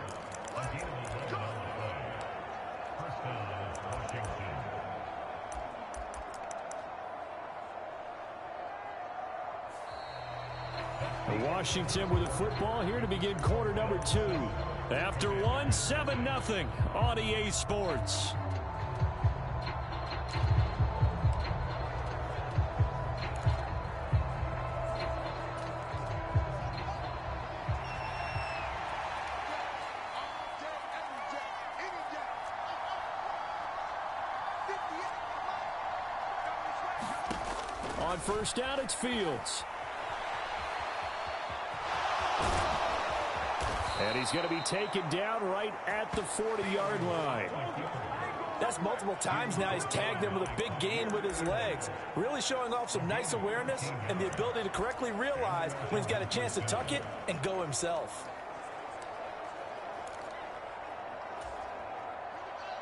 Washington with the football here to begin quarter number 2. After one, 7-0 on EA Sports. On first down, it's Fields. And he's going to be taken down right at the 40-yard line. That's multiple times now he's tagged him with a big gain with his legs. Really showing off some nice awareness and the ability to correctly realize when he's got a chance to tuck it and go himself.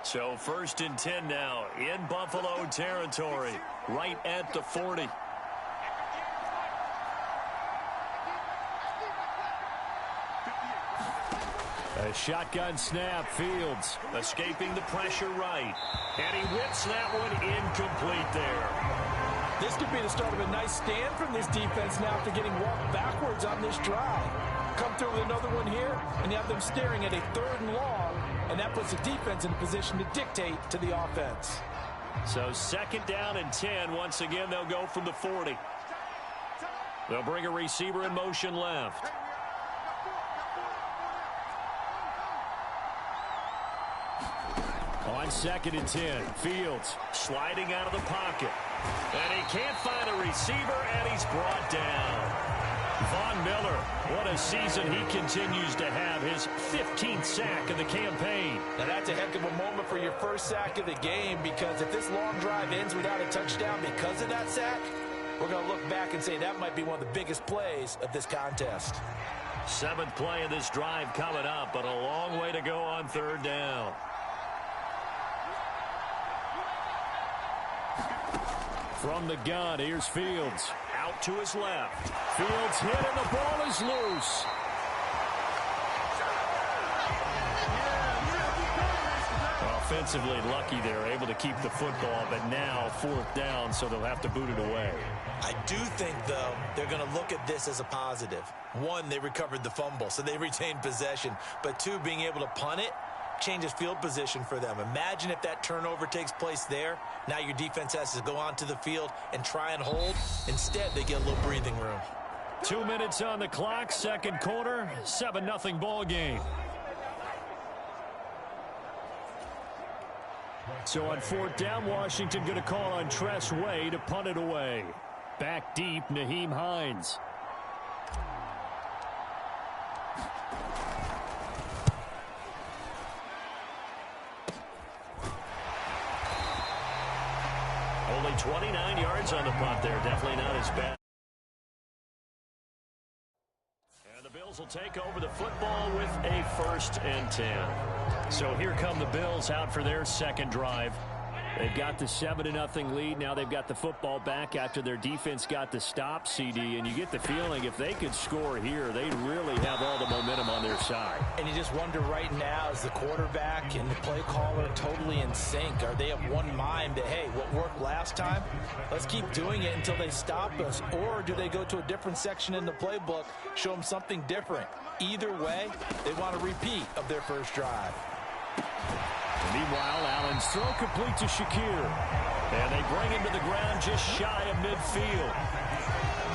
So first and 10 now in Buffalo territory, right at the 40. A shotgun snap, Fields Escaping the pressure right. And he whips that one incomplete there. This could be the start of a nice stand from this defense now after getting walked backwards on this drive. Come through with another one here, and you have them staring at a 3rd and long, and that puts the defense in a position to dictate to the offense. So second down and 10. Once again, they'll go from the 40. They'll bring a receiver in motion left. On second and 10, Fields Sliding out of the pocket. And he can't find a receiver, and he's brought down. Von Miller, what a season he continues to have. His 15th sack of the campaign. Now that's a heck of a moment for your first sack of the game, because if this long drive ends without a touchdown because of that sack, we're going to look back and say that might be one of the biggest plays of this contest. 7th play of this drive coming up, but a long way to go on third down. from the gun. Here's Fields. Out to his left. Fields hit and the ball is loose. Offensively lucky they're able to keep the football, but now 4th down, so they'll have to boot it away. I do think, though, they're going to look at this as a positive. 1, they recovered the fumble, so they retained possession. But 2, being able to punt it changes field position for them. Imagine if that turnover takes place there. Now your defense has to go onto the field and try and hold. Instead, they get a little breathing room. 2 minutes on the clock, second quarter, 7-0 ball game. So on 4th down, Washington going to call on Tress Way to punt it away. Back deep, Nyheim Hines. Only 29 yards on the punt there. Definitely not as bad. And the Bills will take over the football with a 1st and 10. So here come the Bills out for their second drive. They've got the 7-0 lead. Now they've got the football back after their defense got the stop, CD. And you get the feeling if they could score here, they'd really have all the momentum on their their side. And you just wonder right now, is the quarterback and the play caller totally in sync? Are they of one mind that, hey, what worked last time, let's keep doing it until they stop us? Or do they go to a different section in the playbook, show them something different? Either way, they want a repeat of their first drive. Meanwhile, Allen's throw complete to Shakir. And they bring him to the ground just shy of midfield.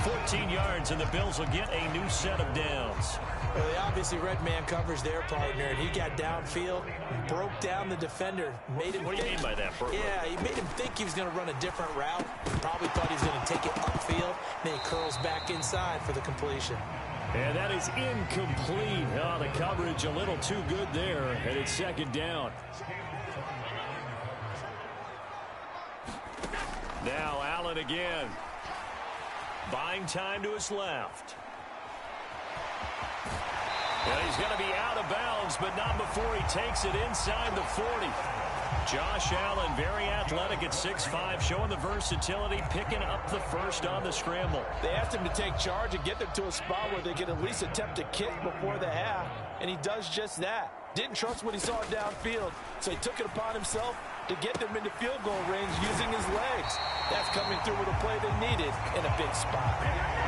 14 yards, and the Bills will get a new set of downs. Well, they obviously read man coverage their partner, and he got downfield, broke down the defender, made him What do you mean by that, Bert? Yeah, he made him think he was going to run a different route. Probably thought he was going to take it upfield. Then he curls back inside for the completion. And that is incomplete. Oh, the coverage a little too good there, and it's second down. Now Allen again. Buying time to his left. Well, he's going to be out of bounds, but not before he takes it inside the 40. Josh Allen, very athletic at 6'5", showing the versatility, picking up the first on the scramble. They asked him to take charge and get them to a spot where they could at least attempt a kick before the half, and he does just that. Didn't trust what he saw downfield, so he took it upon himself to get them into field goal range using his legs. That's coming through with a play they needed in a big spot.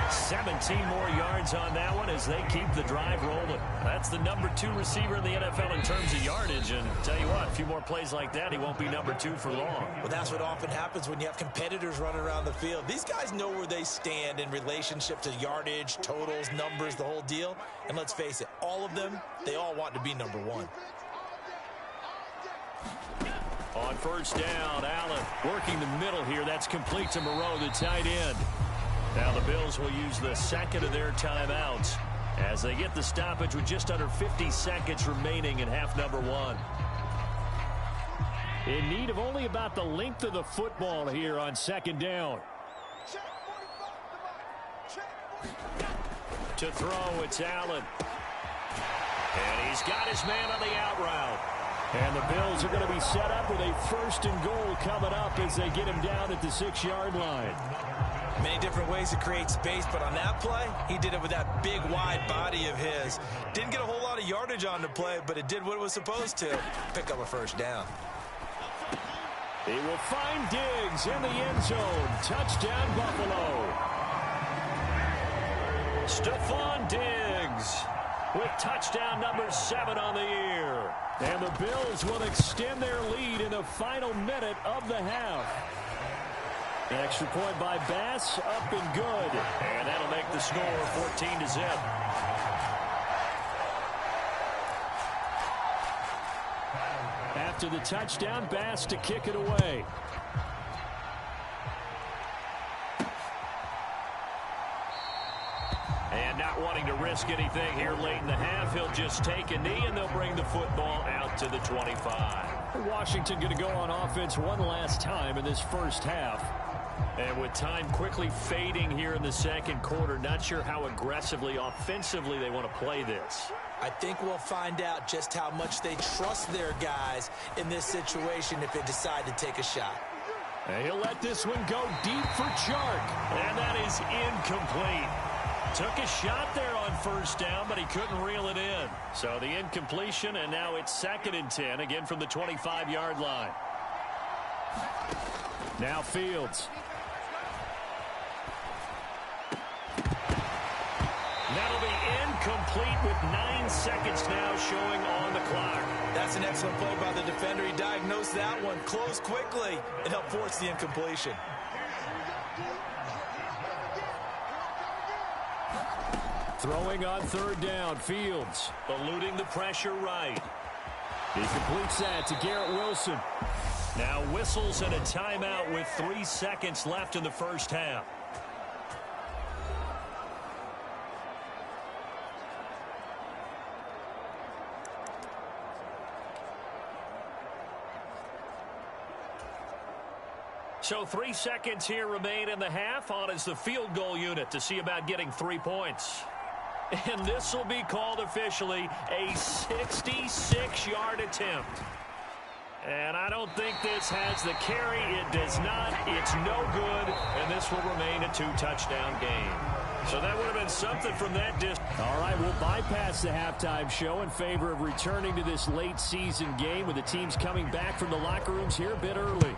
17 more yards on that one as they keep the drive rolling. That's the number 2 receiver in the NFL in terms of yardage, and tell you what, a few more plays like that, he won't be number 2 for long. Well, that's what often happens when you have competitors running around the field. These guys know where they stand in relationship to yardage, totals, numbers, the whole deal. And let's face it, all of them, they all want to be number 1. On first down, Allen working the middle here. That's complete to Moreau, the tight end. Now the Bills will use the second of their timeouts as they get the stoppage with just under 50 seconds remaining in half number 1. In need of only about the length of the football here on second down. To throw, it's Allen. And he's got his man on the out route. And the Bills are going to be set up with a first and goal coming up as they get him down at the 6-yard line. Many different ways to create space, but on that play, he did it with that big, wide body of his. Didn't get a whole lot of yardage on the play, but it did what it was supposed to. Pick up a first down. He will find Diggs in the end zone. Touchdown, Buffalo. Stephon Diggs with touchdown number 7 on the year. And the Bills will extend their lead in the final minute of the half. An extra point by Bass, up and good. And that'll make the score 14-0. After the touchdown, Bass to kick it away. And not wanting to risk anything here late in the half, he'll just take a knee and they'll bring the football out to the 25. Washington going to go on offense one last time in this first half. And with time quickly fading here in the second quarter, not sure how aggressively, offensively they want to play this. I think we'll find out just how much they trust their guys in this situation if they decide to take a shot. And he'll let this one go deep for Chark. And that is incomplete. Took a shot there on first down, but he couldn't reel it in. So the incompletion, and now it's 2nd and 10, again from the 25-yard line. Now Fields. That'll be incomplete with 9 seconds now showing on the clock. That's an excellent play by the defender. He diagnosed that one, closed quickly, and helped force the incompletion. Throwing on third down, Fields eluding the pressure right. He completes that to Garrett Wilson. Now whistles and a timeout with 3 seconds left in the first half. So 3 seconds here remain in the half. On is the field goal unit to see about getting 3 points. And this will be called officially a 66-yard attempt. And I don't think this has the carry. It does not. It's no good. And this will remain a 2-touchdown game. So that would have been something from that distance. All right, we'll bypass the halftime show in favor of returning to this late season game with the teams coming back from the locker rooms here a bit early.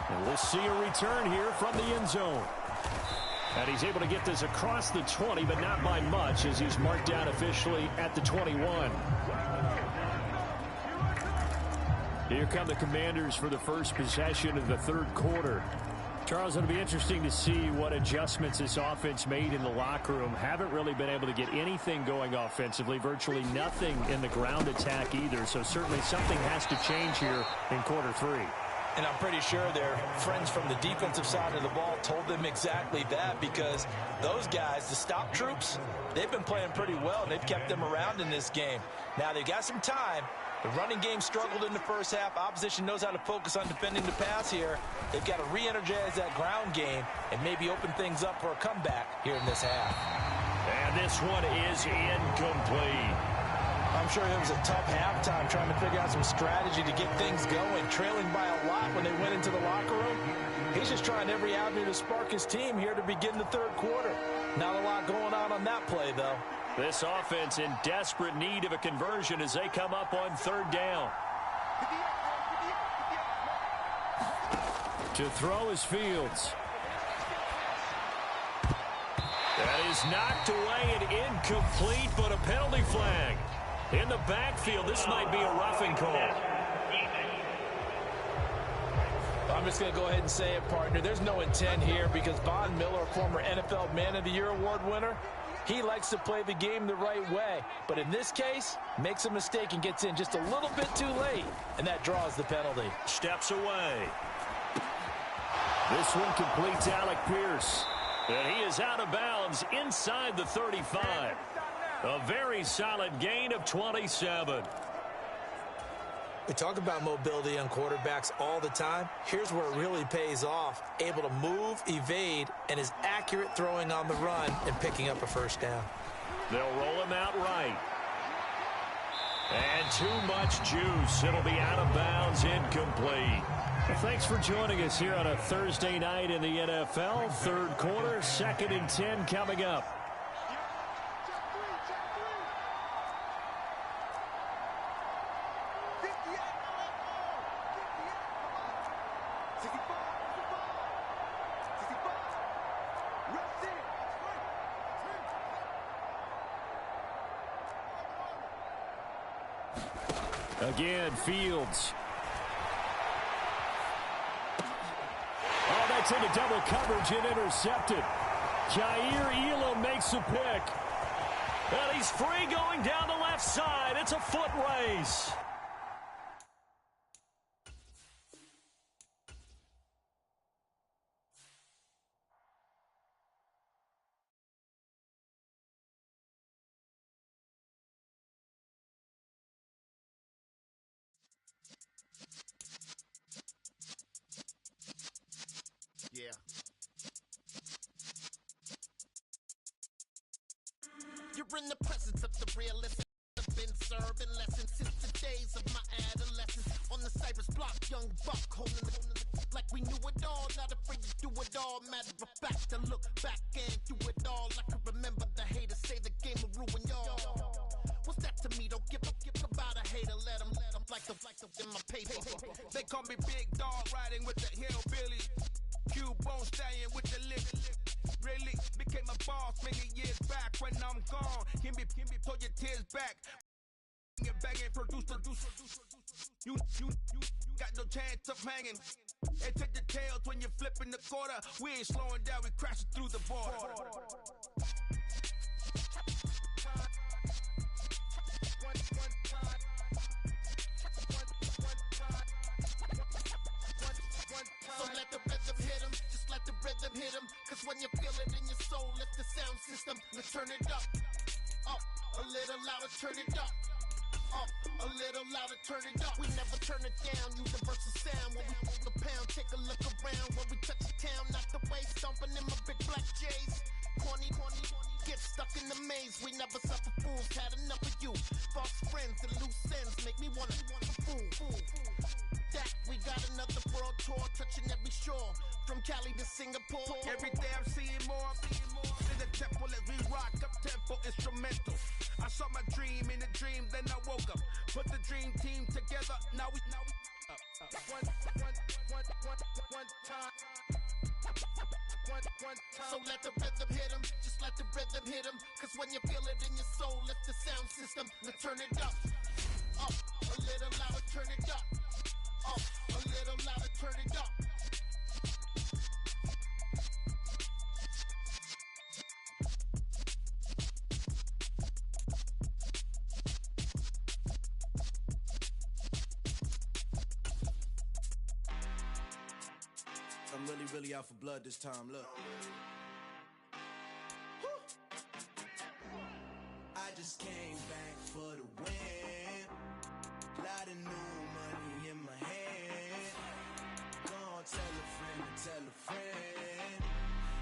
And we'll see a return here from the end zone. And he's able to get this across the 20, but not by much, as he's marked down officially at the 21. Here come the Commanders for the first possession of the third quarter. Charles, it'll be interesting to see what adjustments this offense made in the locker room. Haven't really been able to get anything going offensively, virtually nothing in the ground attack either. So certainly something has to change here in quarter three. And I'm pretty sure their friends from the defensive side of the ball told them exactly that, because those guys, the stop troops, they've been playing pretty well. They've kept them around in this game. Now they've got some time. The running game struggled in the first half. Opposition knows how to focus on defending the pass here. They've got to re-energize that ground game and maybe open things up for a comeback here in this half. And this one is incomplete. I'm sure it was a tough halftime trying to figure out some strategy to get things going. Trailing by a lot when they went into the locker room. He's just trying every avenue to spark his team here to begin the third quarter. Not a lot going on that play, though. This offense in desperate need of a conversion as they come up on third down. To throw is Fields. That is knocked away and incomplete, but a penalty flag. In the backfield, this might be a roughing call. I'm just going to go ahead and say it, partner. There's no intent here because Von Miller, former NFL Man of the Year award winner, he likes to play the game the right way. But in this case, makes a mistake and gets in just a little bit too late, and that draws the penalty. Steps away. This one completes Alec Pierce. And he is out of bounds inside the 35. A very solid gain of 27. We talk about mobility on quarterbacks all the time. Here's where it really pays off. Able to move, evade, and is accurate throwing on the run and picking up a first down. They'll roll him out right. And too much juice. It'll be out of bounds, incomplete. Well, thanks for joining us here on a Thursday night in the NFL. Third quarter, 2nd and 10 coming up. Again, Fields. Oh, that's into double coverage and intercepted. Jair Elam makes a pick. And he's free going down the left side. It's a foot race. Yeah. You're in the presence of the realist. I've been serving lessons since the days of my adolescence. On the Cypress block, young buck holding the like we knew it all. Not afraid to do it all. Matter of fact, to look back and do it all. I can remember the haters say the game will ruin y'all. What's that to me? Don't give about a hater. Let them like the in my paper. They call me Big Dog, riding with the hillbilly. Q-Bone stallion with the lip. Really became a boss many years back. When I'm gone, can be pull your tears back. Banging, produce. You got no chance of hanging. And take the tails when you're flipping the quarter. We ain't slowing down, we crashing through the border. So let the rhythm hit him, just let the rhythm hit him. Cause when you feel it in your soul, lift the sound system. Now turn it up, a little louder, turn it up, a little louder, turn it up. We never turn it down, universal sound. When we hold the pound, take a look around. When we touch the town, knock the way, stomping in my big black J's. Corny, get stuck in the maze. We never suffer fools, had enough of you. False friends and loose ends make me wanna fool. that, we got another world tour touching every shore, from Cali to Singapore. Every day I'm seeing more. In the temple as we rock up tempo instrumental. I saw my dream in a dream, then I woke up. Put the dream team together. Now we one time. So let the rhythm hit 'em, just let the rhythm hit 'em. Cause when you feel it in your soul, lift the sound system. Now turn it up, a little louder, turn it up, a little louder, turn it up. I'm really out for blood this time, look. I just came back for the win. Lot of new money in my hand. Gonna tell a friend and tell a friend.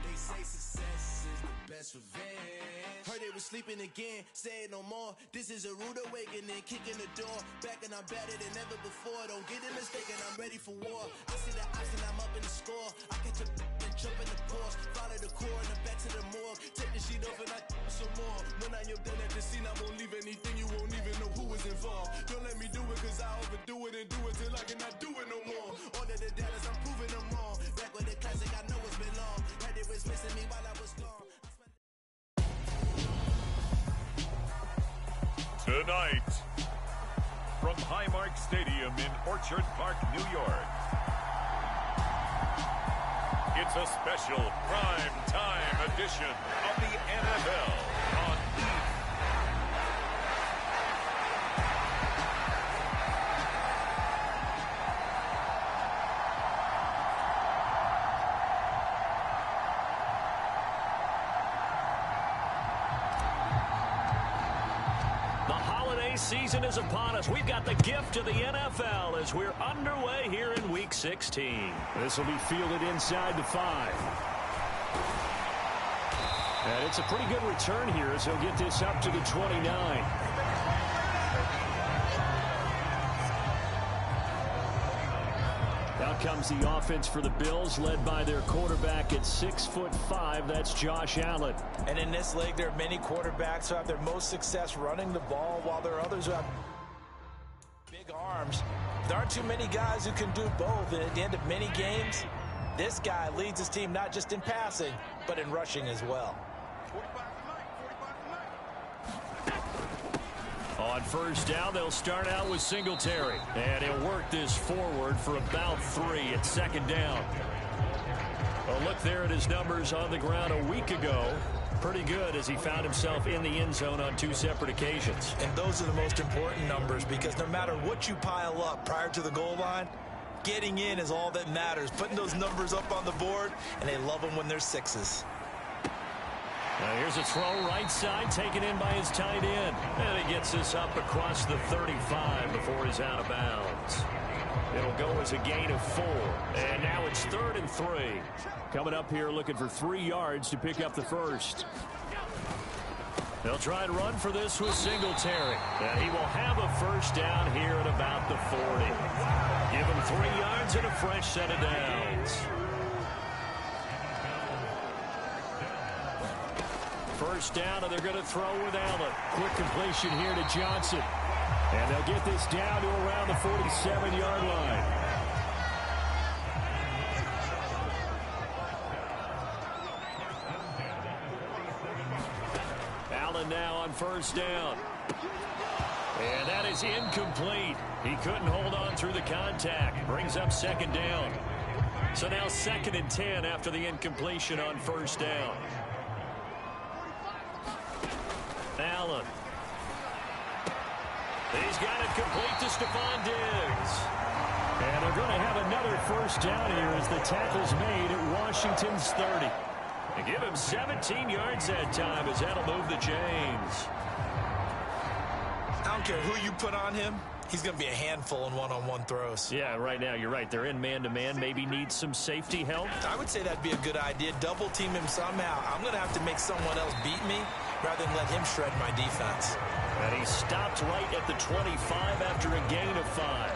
They say success is the best revenge. Heard they were sleeping again, say it no more. This is a rude awakening, kicking the door. Back and I'm better than ever before. Don't get it mistaken, I'm ready for war. I see the option, I'm up in the score. I catch a and jump in the Porsche. Follow the core and the back to the morgue. Take the sheet off and I some more. When I am done at the scene, I won't leave anything. You won't even know who is involved. Don't let me do it cause I overdo it and do it till I cannot do it no more. All of the doubters, I'm proving them wrong. Back with the classic, I know it's been long. Had it was missing me while I was gone. Tonight, from Highmark Stadium in Orchard Park, New York, it's a special prime time edition of the NFL on season is upon us. We've got the gift of the NFL as we're underway here in Week 16. This will be fielded inside the 5. And it's a pretty good return here as he'll get this up to the 29. Out comes the offense for the Bills, led by their quarterback at 6'5". That's Josh Allen. And in this league, there are many quarterbacks who have their most success running the ball, while there are others who have big arms. There aren't too many guys who can do both. And at the end of many games, this guy leads his team not just in passing, but in rushing as well. On first down, they'll start out with Singletary. And he'll work this forward for about 3 at second down. A look there at his numbers on the ground a week ago. Pretty good as he found himself in the end zone on 2 separate occasions. And those are the most important numbers because no matter what you pile up prior to the goal line, getting in is all that matters. Putting those numbers up on the board, and they love them when they're 6s. Now here's a throw right side taken in by his tight end. And he gets this up across the 35 before he's out of bounds. It'll go as a gain of 4. And now it's 3rd and 3. Coming up here looking for 3 yards to pick up the first. They'll try and run for this with Singletary. And he will have a first down here at about the 40. Give him 3 yards and a fresh set of downs. First down, and they're going to throw with Allen. Quick completion here to Johnson. And they'll get this down to around the 47-yard line. Allen now on first down. And that is incomplete. He couldn't hold on through the contact. Brings up second down. So now 2nd and 10 after the incompletion on first down. Allen. He's got it complete to Stephon Diggs. And they're going to have another first down here as the tackle's made at Washington's 30. They give him 17 yards that time as that'll move the chains. I don't care who you put on him. He's going to be a handful in one-on-one throws. Yeah, right now you're right. They're in man-to-man. Maybe needs some safety help. I would say that'd be a good idea. Double team him somehow. I'm going to have to make someone else beat me rather than let him shred my defense. And he stopped right at the 25 after a gain of 5.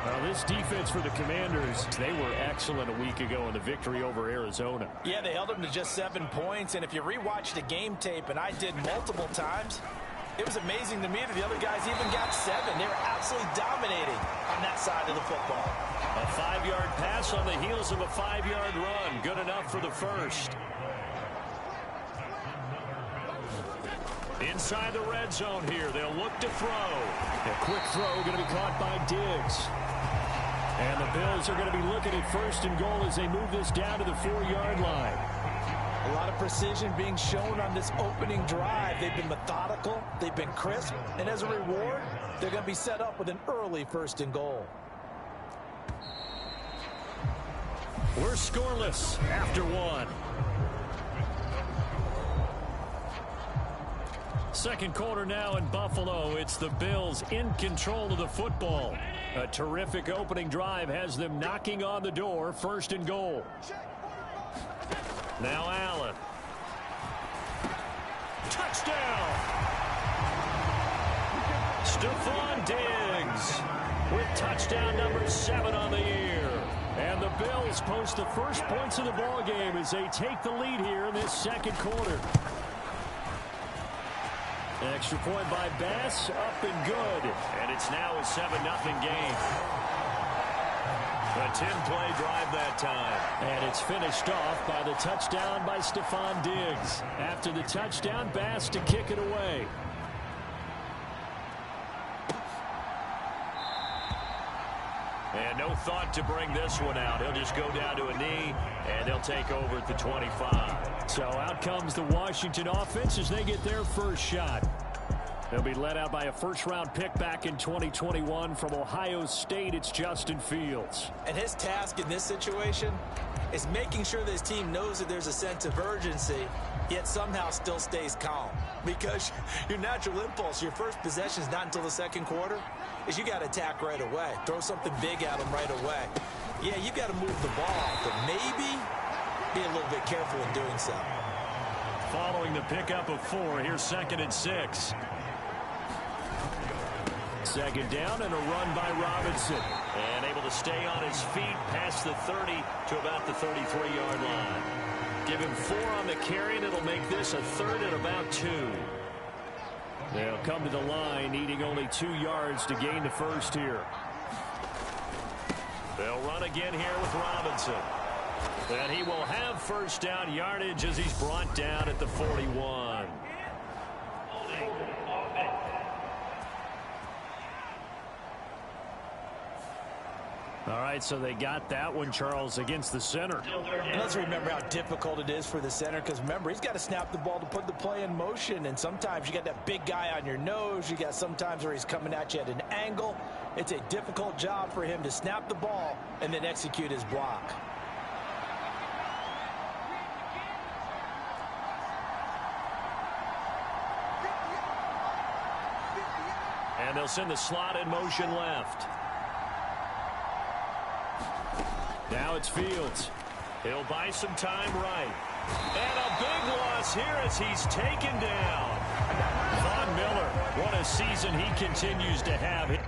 Well, this defense for the Commanders, they were excellent a week ago in the victory over Arizona. Yeah, they held them to just 7 points, and if you rewatch the game tape, and I did multiple times, it was amazing to me that the other guys even got 7. They were absolutely dominating on that side of the football. A 5-yard pass on the heels of a 5-yard run. Good enough for the first. Inside the red zone here. They'll look to throw. A quick throw going to be caught by Diggs. And the Bills are going to be looking at first and goal as they move this down to the 4-yard line. A lot of precision being shown on this opening drive. They've been methodical. They've been crisp. And as a reward, they're going to be set up with an early first and goal. We're scoreless after 1. Second quarter now in Buffalo. It's the Bills in control of the football. A terrific opening drive has them knocking on the door. First and goal. Now Allen. Touchdown! Stephon Diggs with touchdown number 7 on the year. And the Bills post the first points of the ball game as they take the lead here in this second quarter. Extra point by Bass, up and good. And it's now a 7-0 game. A 10-play drive that time. And it's finished off by the touchdown by Stephon Diggs. After the touchdown, Bass to kick it away. And no thought to bring this one out. He'll just go down to a knee, and they'll take over at the 25. So out comes the Washington offense as they get their first shot. They'll be led out by a first-round pick back in 2021 from Ohio State. It's Justin Fields. And his task in this situation is making sure that his team knows that there's a sense of urgency, yet somehow still stays calm. Because your natural impulse, your first possession is not until the second quarter, is you got to attack right away. Throw something big at them right away. Yeah, you got to move the ball, but maybe be a little bit careful in doing so. Following the pickup of 4, here's 2nd and 6. Second down and a run by Robinson. And able to stay on his feet past the 30 to about the 33-yard line. Give him 4 on the carry, and it'll make this a 3rd and about 2. They'll come to the line, needing only 2 yards to gain the first here. They'll run again here with Robinson. And he will have first down yardage as he's brought down at the 41. All right, so they got that one, Charles, against the center. And let's remember how difficult it is for the center, because remember, he's got to snap the ball to put the play in motion, and sometimes you got that big guy on your nose. You got sometimes where he's coming at you at an angle. It's a difficult job for him to snap the ball and then execute his block. And they'll send the slot in motion left. Now it's Fields. He'll buy some time right. And a big loss here as he's taken down. Von Miller, what a season he continues to have.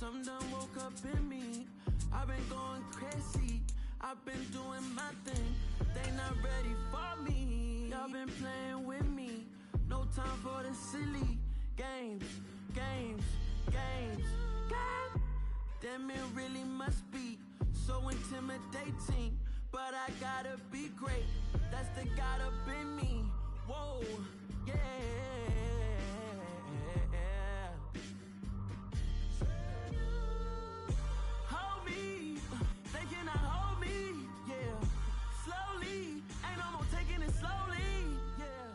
Something done woke up in me. I've been going crazy. I've been doing my thing. They not ready for me. Y'all been playing with me. No time for the silly games. Damn, it really must be so intimidating. But I gotta be great. That's the God up in me. Whoa, yeah. Hold me. They cannot hold me. Yeah. Slowly. Ain't no more taking it slowly. Yeah.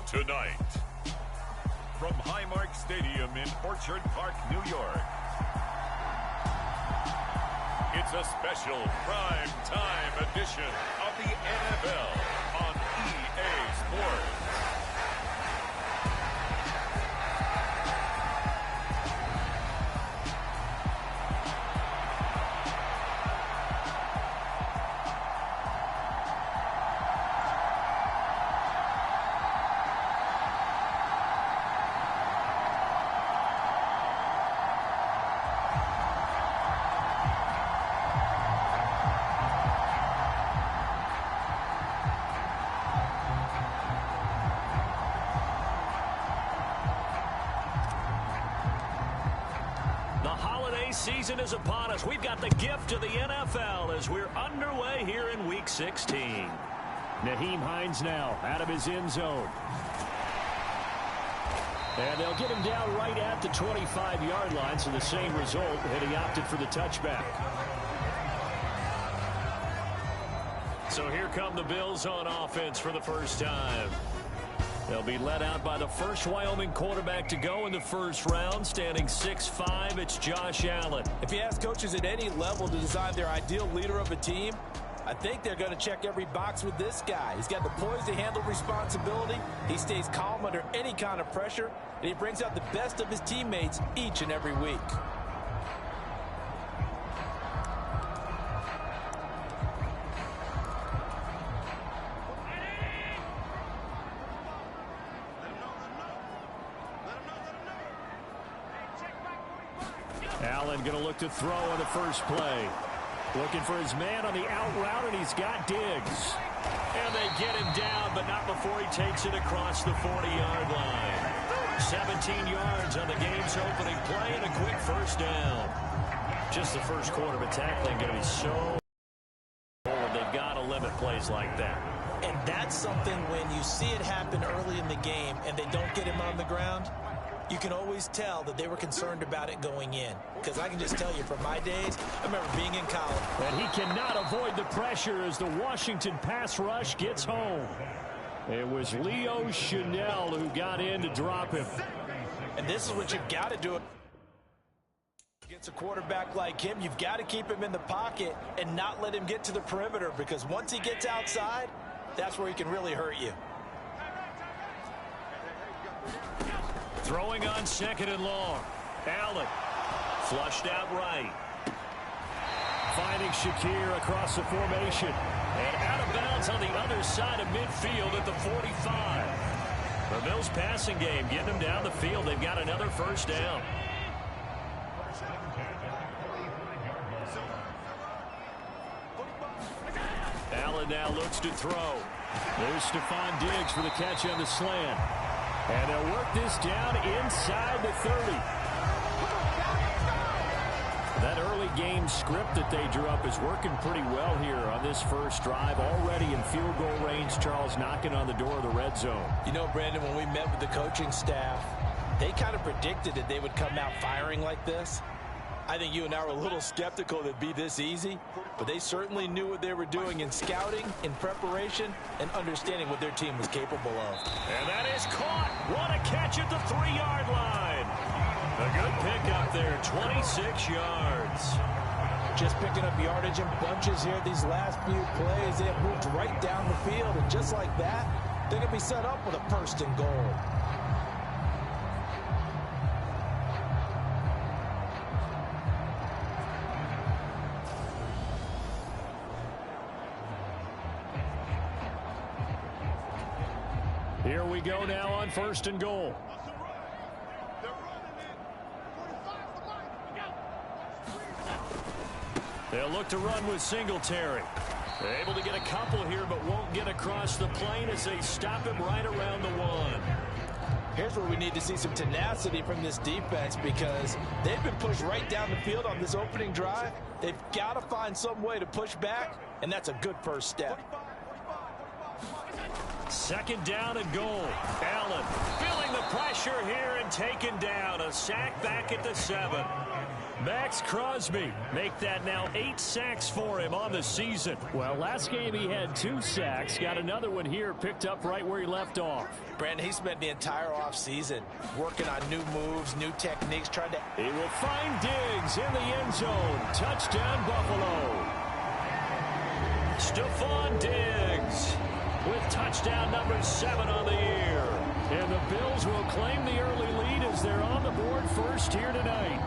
Tonight, from Highmark Stadium in Orchard Park, New York, it's a special prime time edition of the NFL on EA Sports. Season is upon us. We've got the gift of the NFL as we're underway here in Week 16. Nyheim Hines now out of his end zone. And they'll get him down right at the 25-yard line, so the same result, and he opted for the touchback. So here come the Bills on offense for the first time. They'll be led out by the first Wyoming quarterback to go in the first round, standing 6'5". It's Josh Allen. If you ask coaches at any level to design their ideal leader of a team, I think they're going to check every box with this guy. He's got the poise to handle responsibility. He stays calm under any kind of pressure, and he brings out the best of his teammates each and every week. Allen going to look to throw on the first play. Looking for his man on the out route, and he's got Diggs. And they get him down, but not before he takes it across the 40-yard line. 17 yards on the game's opening play and a quick first down. Just the first quarter, but tackling going to be so forward. They've got to limit plays like that. And that's something when you see it happen early in the game and they don't get him on the ground, you can always tell that they were concerned about it going in. Because I can just tell you from my days, I remember being in college. And he cannot avoid the pressure as the Washington pass rush gets home. It was Leo Chanel who got in to drop him. And this is what you've got to do. Against a quarterback like him, you've got to keep him in the pocket and not let him get to the perimeter, because once he gets outside, that's where he can really hurt you. Throwing on second and long. Allen flushed out right. Finding Shakir across the formation. And out of bounds on the other side of midfield at the 45. The Bills passing game getting them down the field. They've got another first down. Allen now looks to throw. There's Stephon Diggs for the catch on the slant. And they'll work this down inside the 30. That early game script that they drew up is working pretty well here on this first drive. Already in field goal range, Charles knocking on the door of the red zone. You know, Brandon, when we met with the coaching staff, they kind of predicted that they would come out firing like this. I think you and I were a little skeptical that it'd be this easy, but they certainly knew what they were doing in scouting, in preparation, and understanding what their team was capable of. And that is caught. What a catch at the 3-yard line. A good pickup there, 26 yards. Just picking up yardage in bunches here these last few plays. They have moved right down the field, and just like that, they're going to be set up with a first and goal. Here we go now on first and goal. They'll look to run with Singletary. They're able to get a couple here, but won't get across the plane as they stop him right around the 1. Here's where we need to see some tenacity from this defense because they've been pushed right down the field on this opening drive. They've got to find some way to push back, and that's a good first step. 2nd down and goal. Allen feeling the pressure here and taken down. A sack back at the 7. Max Crosby make that now 8 sacks for him on the season. Well, last game he had 2 sacks. Got another one here picked up right where he left off. Brandon, he spent the entire offseason working on new moves, new techniques, trying to... He will find Diggs in the end zone. Touchdown, Buffalo. Stephon Diggs with touchdown number 7 on the year. And the Bills will claim the early lead as they're on the board first here tonight.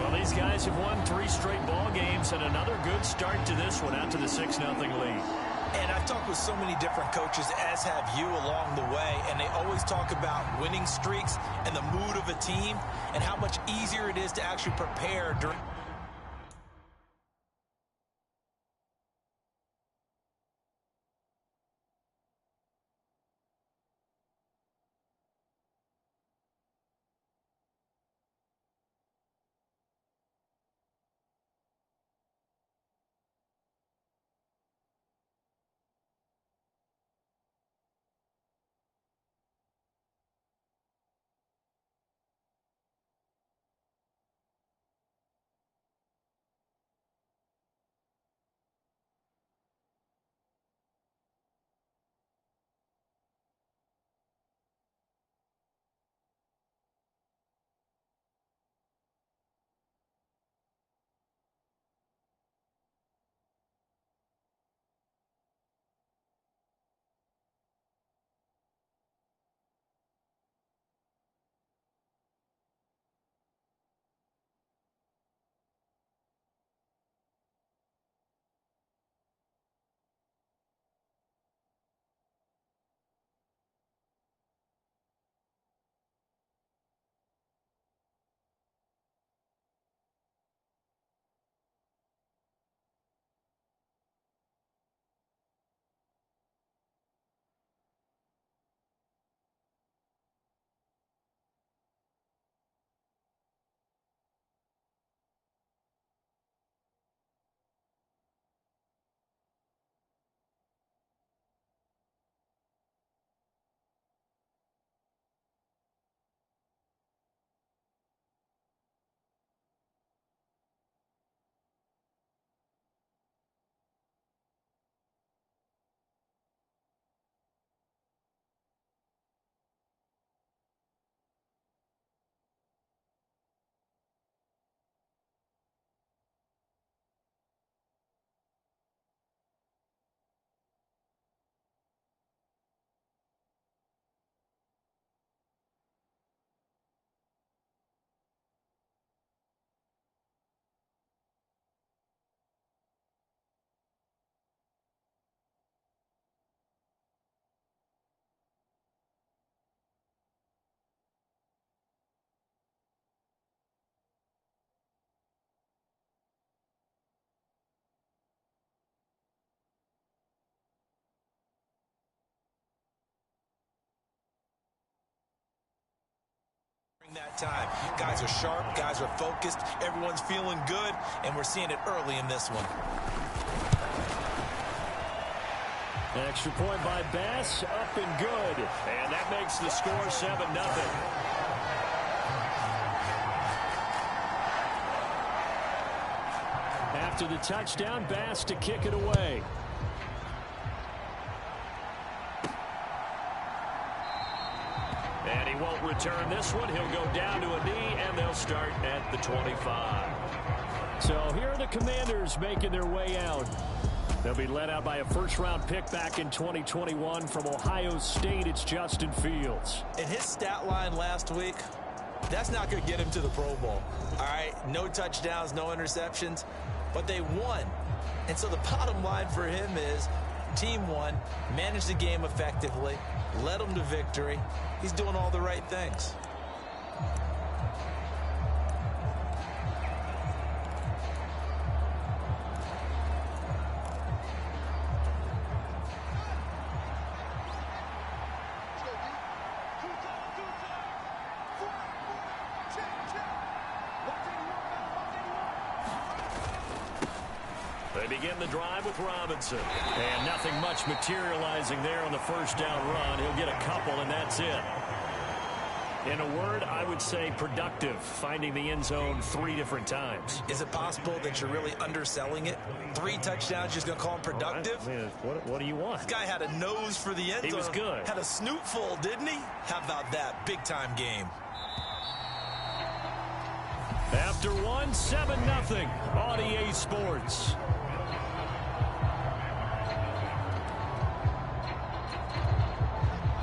Well, these guys have won 3 straight ball games and another good start to this one out to the 6-0 lead. And I've talked with so many different coaches, as have you, along the way, and they always talk about winning streaks and the mood of a team and how much easier it is to actually prepare during... that time. Guys are sharp, guys are focused, everyone's feeling good, and we're seeing it early in this one. Extra point by Bass, up and good. And that makes the score 7-0. After the touchdown, Bass to kick it away. And he won't return this one. He'll go down to a knee, and they'll start at the 25. So here are the Commanders making their way out. They'll be led out by a first-round pick back in 2021 from Ohio State. It's Justin Fields. And his stat line last week, that's not going to get him to the Pro Bowl. All right, no touchdowns, no interceptions, but they won. And so the bottom line for him is team won, managed the game effectively, led them to victory. He's doing all the right things. They begin the drive with Robinson. And nothing much materializing there on the first down run. He'll get a couple, and that's it. In a word, I would say productive, finding the end zone 3 different times. Is it possible that you're really underselling it? 3 touchdowns, you're just going to call him productive? Man, what do you want? This guy had a nose for the end zone. He was good. Had a snootful, didn't he? How about that? Big-time game. After 1, 7-0 on EA Sports.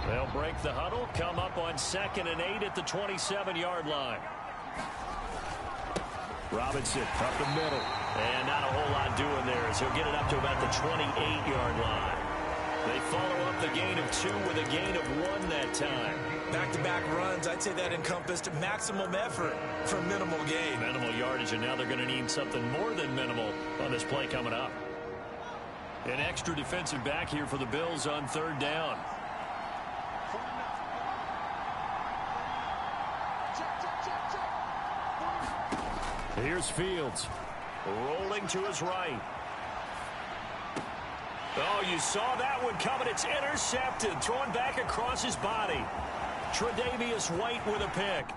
They'll break the huddle, come up on 2nd and 8 at the 27-yard line. Robinson up the middle. And not a whole lot doing there as he'll get it up to about the 28-yard line. They follow up the gain of 2 with a gain of 1 that time. Back-to-back runs, I'd say that encompassed maximum effort for minimal gain. Minimal yardage, and now they're going to need something more than minimal on this play coming up. An extra defensive back here for the Bills on 3rd down. Here's Fields. Rolling to his right. Oh, you saw that one coming. It's intercepted. Thrown back across his body. Tre'Davious White with a pick.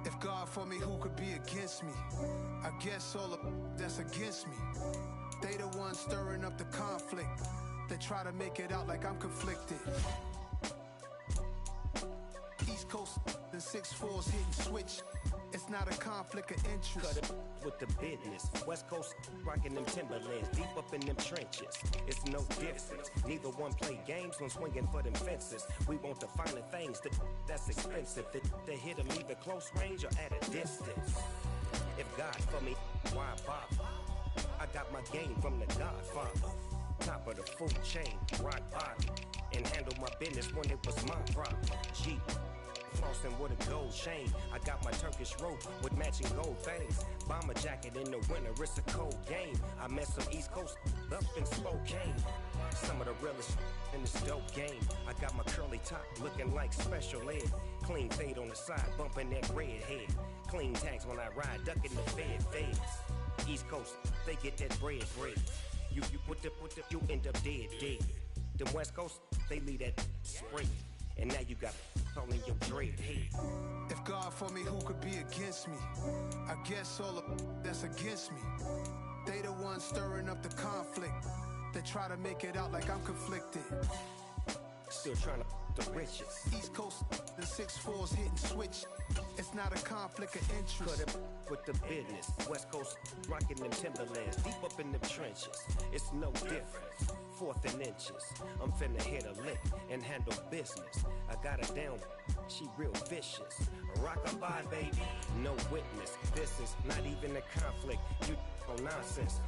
If God for me, who could be against me? I guess all of that's against me. They the ones stirring up the conflict. They try to make it out like I'm conflicted. East Coast, the 6'4's hitting switch. It's not a conflict of interest. Cut it with the business. West Coast rocking them Timberlands, deep up in them trenches. It's no difference. Neither one play games when swinging for them fences. We want the finer things that's expensive. They hit them either close range or at a distance. If God for me, why bother? I got my game from the Godfather. Top of the food chain, rock bottom, and handle my business when it was my problem. G. Flossing with a gold chain. I got my Turkish rope with matching gold things. Bomber jacket in the winter, it's a cold game. I met some East Coast up in Spokane. Some of the realest in this dope game. I got my curly top looking like special ed. Clean fade on the side, bumping that red head. Clean tags when I ride, ducking the fades. East Coast, they get that bread. You you end up dead. Them West Coast, they leave that spray. And now you got all in your dread head. If God for me, who could be against me? I guess all of that's against me. They the ones stirring up the conflict. They try to make it out like I'm conflicted. Still trying to the riches. East Coast, the 6'4's hitting switch. It's not a conflict of interest. Cut it with the business. West Coast rocking them Timberlands, deep up in them trenches. It's no difference. 4th and inches. I'm finna hit a lick and handle business. I got her down, she real vicious. Rock-a-bye, baby, no witness. This is not even a conflict. You on nonsense.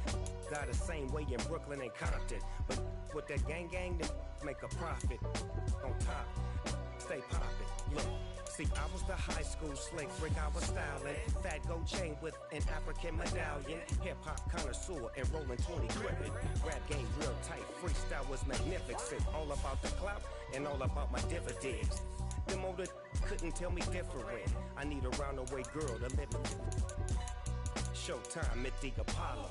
Got the same way in Brooklyn and Compton. But with that gang, they make a profit. On top, stay poppin'. Look. See, I was the high school slick brick, I was styling. Fat gold chain with an African medallion. Hip-hop connoisseur and rolling 20 gripping. Rap game real tight, freestyle was magnificent. All about the clout and all about my dividends. Them older couldn't tell me different. I need a roundaway girl to live in. Showtime at the Apollo.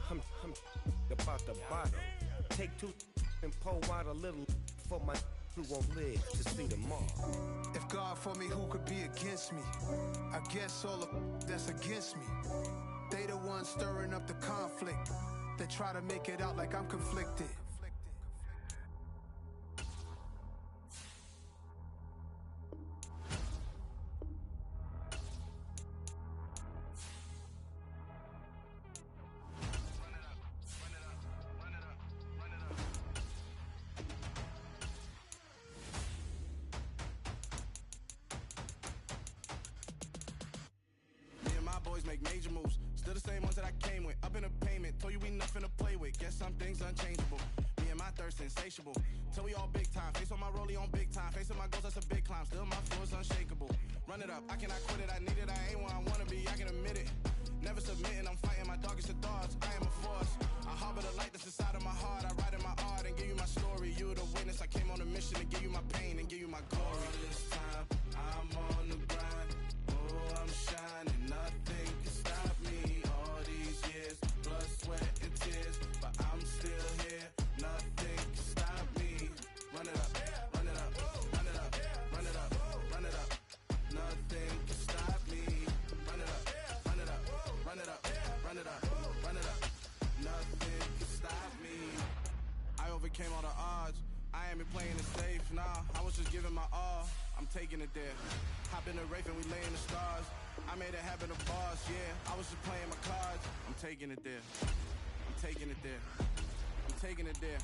I'm about the bottle. Take 2 and pour out a little for my who won't live to see tomorrow. If God for me, who could be against me? I guess all of that's against me. They the ones stirring up the conflict. They try to make it out like I'm conflicted. Make major moves, still the same ones that I came with. Up in a payment, told you we nothing to play with. Guess some things unchangeable. Me and my thirst insatiable. Till we all big time, face on my rollie on big time. Facing my goals, that's a big climb. Still my flow is unshakable. Run it up, I cannot quit it. I need it, I ain't where I wanna be, I can admit it. Never submitting, I'm fighting my darkest of thoughts. I am a force. I harbor the light that's inside of my heart. I write in my art and give you my story. You the witness. I came on a mission to give you my pain and give you my glory. All this time, I'm on the grind. Oh, I'm shining. Nothing can stop me. All these years, blood, sweat, and tears, but I'm still here. Nothing can stop me. Run it up, run it up, run it up, run it up, run it up. Nothing can stop me. Run it up, run it up, run it up, run it up, run it up. Nothing can stop me. I overcame all the odds. I ain't been playing it safe, nah. I was just giving my all. I'm taking it there. Hop in the Wraith and we lay in the stars. I made it happen, the boss, yeah. I was just playing my cards. I'm taking it there. I'm taking it there. I'm taking it there.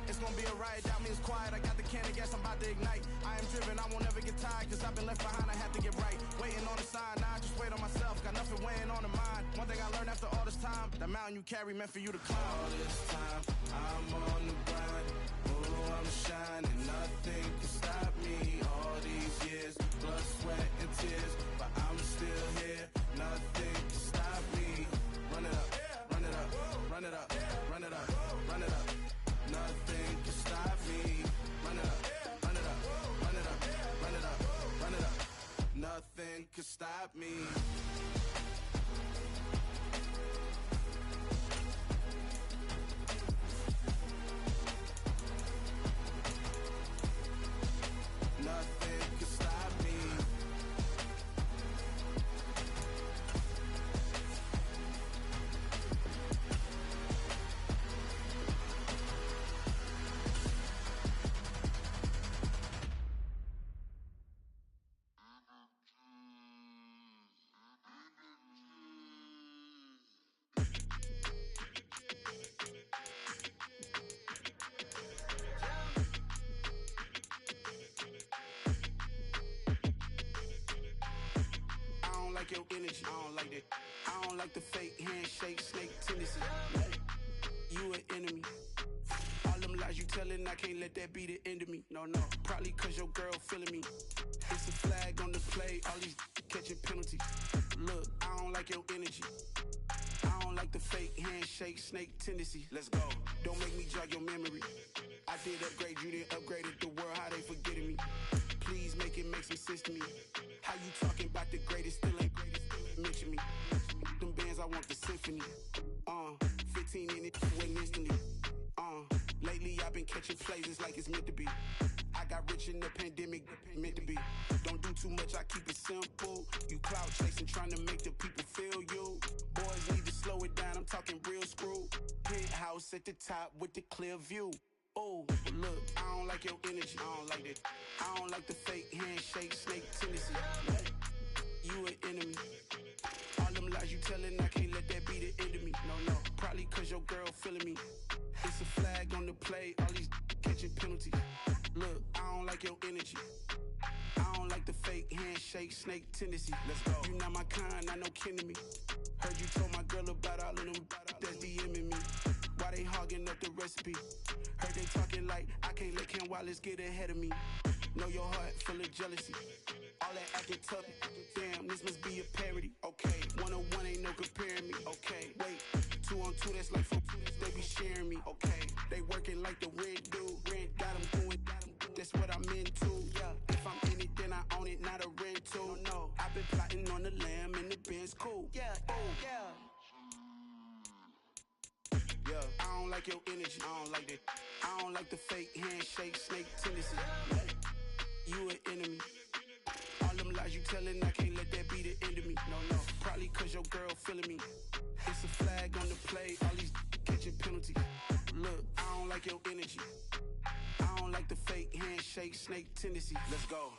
It's gonna be a riot, doubt me it's quiet. I got the can of gas, I'm about to ignite. I am driven, I won't ever get tired, cause I've been left behind, I have to get right. Waiting on the sign, now I just wait on myself. Got nothing weighing on the mind. One thing I learned after all this time, the mountain you carry meant for you to climb. All this time, I'm on the grind. Oh, I'm shining, nothing can stop me. All these years, blood, sweat, and tears, but I'm still here. Nothing can stop me. Run it up, run it up, run it up, run it up, run it up. Nothing can stop me. Run it up, run it up, run it up, run it up, run it up. Nothing can stop me. Nothing can stop me. I don't like your energy, I don't like that. I don't like the fake handshake, snake tendency. You an enemy. All them lies you telling, I can't let that be the end of me. No, no, probably cause your girl feeling me. It's a flag on the play, all these catching penalties. Look, I don't like your energy. I don't like the fake handshake, snake tendency. Let's go. Don't make me jog your memory. I did upgrade, you didn't upgrade it. The world, how they forgetting me. Please make it make some sense to me. How you talking about the greatest, still ain't greatest, still ain't mention me. Them bands, I want the symphony. 15 in it, went instantly. Lately I've been catching plays, it's like it's meant to be. I got rich in the pandemic, meant to be. Don't do too much, I keep it simple. You clout chasing, trying to make the people feel you. Boys need to slow it down, I'm talking real screw. Penthouse at the top with the clear view. Oh, look, I don't like your energy, I don't like that. I don't like the fake handshake, snake tendency. You an enemy. All them lies you telling, I can't let that be the end of me. No, no, probably cause your girl feeling me. It's a flag on the play, all these catching penalties. Look, I don't like your energy. I don't like the fake handshake, snake tendency. Let's go. You not my kind, not no kin to me. Heard you told my girl about all of them that's DMing me. Why they hogging up the recipe? Heard they talking like I can't let Ken Wallace get ahead of me. Know your heart full of jealousy. All that acting tough, damn, this must be a parody. Okay, 1-on-1 ain't no comparing me. Okay, wait, 2-on-2, that's like 4, they be sharing me. Okay, they working like the rent dude. Rent got them going, that's what I'm into. Yeah, if I'm in it, then I own it, not a rental. No, I've been plotting on the lamb and the Benz cool. Yeah, oh, yeah. Yeah, I don't like your energy, I don't like that. I don't like the fake handshake, snake tendency. You an enemy. All them lies you telling, I can't let that be the end of me. No, no, probably cause your girl feeling me. It's a flag on the play, all these catching penalties. Look, I don't like your energy. I don't like the fake handshake, snake tendency. Let's go.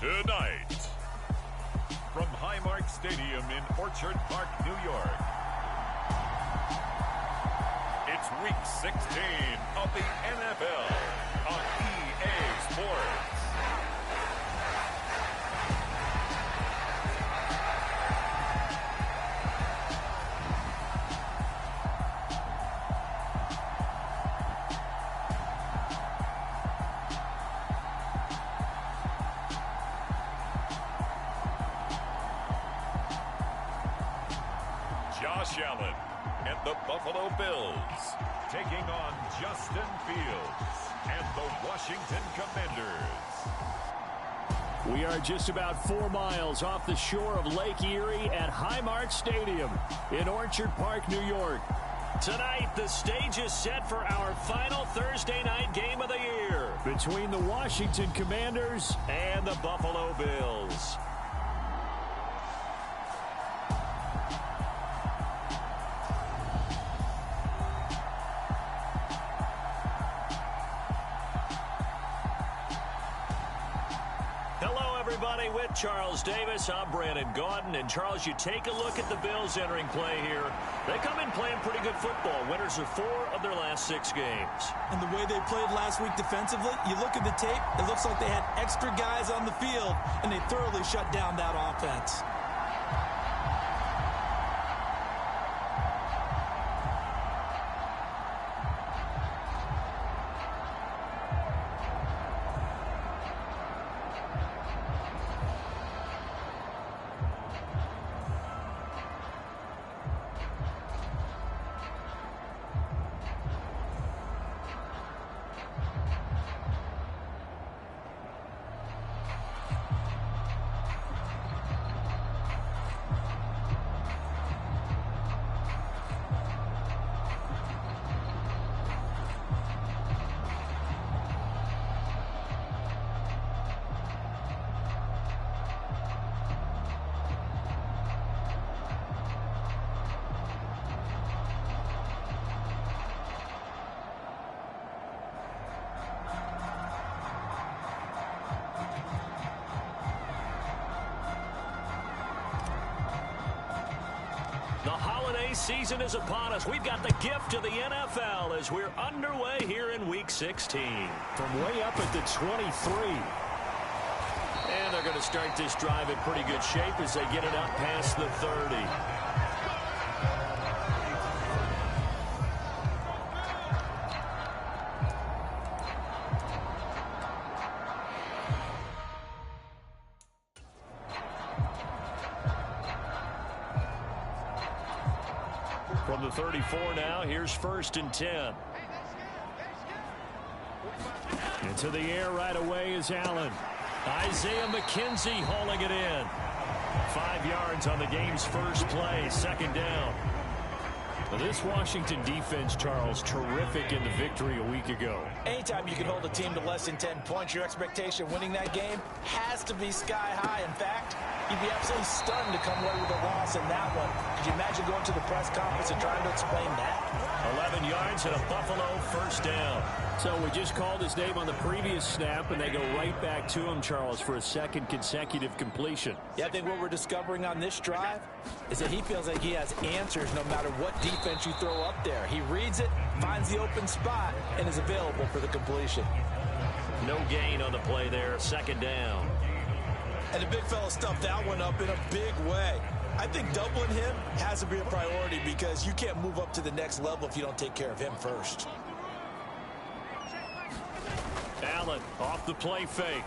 Tonight, from Highmark Stadium in Orchard Park, New York, it's Week 16 of the NFL on EA Sports. Josh Allen and the Buffalo Bills taking on Justin Fields and the Washington Commanders. We are just about 4 miles off the shore of Lake Erie at Highmark Stadium in Orchard Park, New York. Tonight, the stage is set for our final Thursday night game of the year between the Washington Commanders and the Buffalo Bills. Everybody, with Charles Davis, I'm Brandon Gaudin. And Charles, you take a look at the Bills entering play here. They come in playing pretty good football. Winners of 4 of their last 6 games. And the way they played last week defensively, you look at the tape, it looks like they had extra guys on the field, and they thoroughly shut down that offense. The holiday season is upon us. We've got the gift of the NFL as we're underway here in Week 16. From way up at the 23. And they're going to start this drive in pretty good shape as they get it up past the 30. From the 34 now, here's 1st and 10. Into the air right away is Allen. Isaiah McKenzie hauling it in. 5 yards on the game's first play, 2nd down. Now this Washington defense, Charles, terrific in the victory a week ago. Anytime you can hold a team to less than 10 points, your expectation of winning that game has to be sky high. In fact, you'd be absolutely stunned to come away with a loss in that one. Could you imagine going to the press conference and trying to explain that? 11 yards and a Buffalo 1st down. So we just called his name on the previous snap, and they go right back to him, Charles, for a 2nd consecutive completion. Yeah, I think what we're discovering on this drive is that he feels like he has answers no matter what defense you throw up there. He reads it, finds the open spot, and is available for the completion. No gain on the play there, 2nd down. And the big fella stuffed that one up in a big way. I think doubling him has to be a priority because you can't move up to the next level if you don't take care of him first. Allen off the play fake.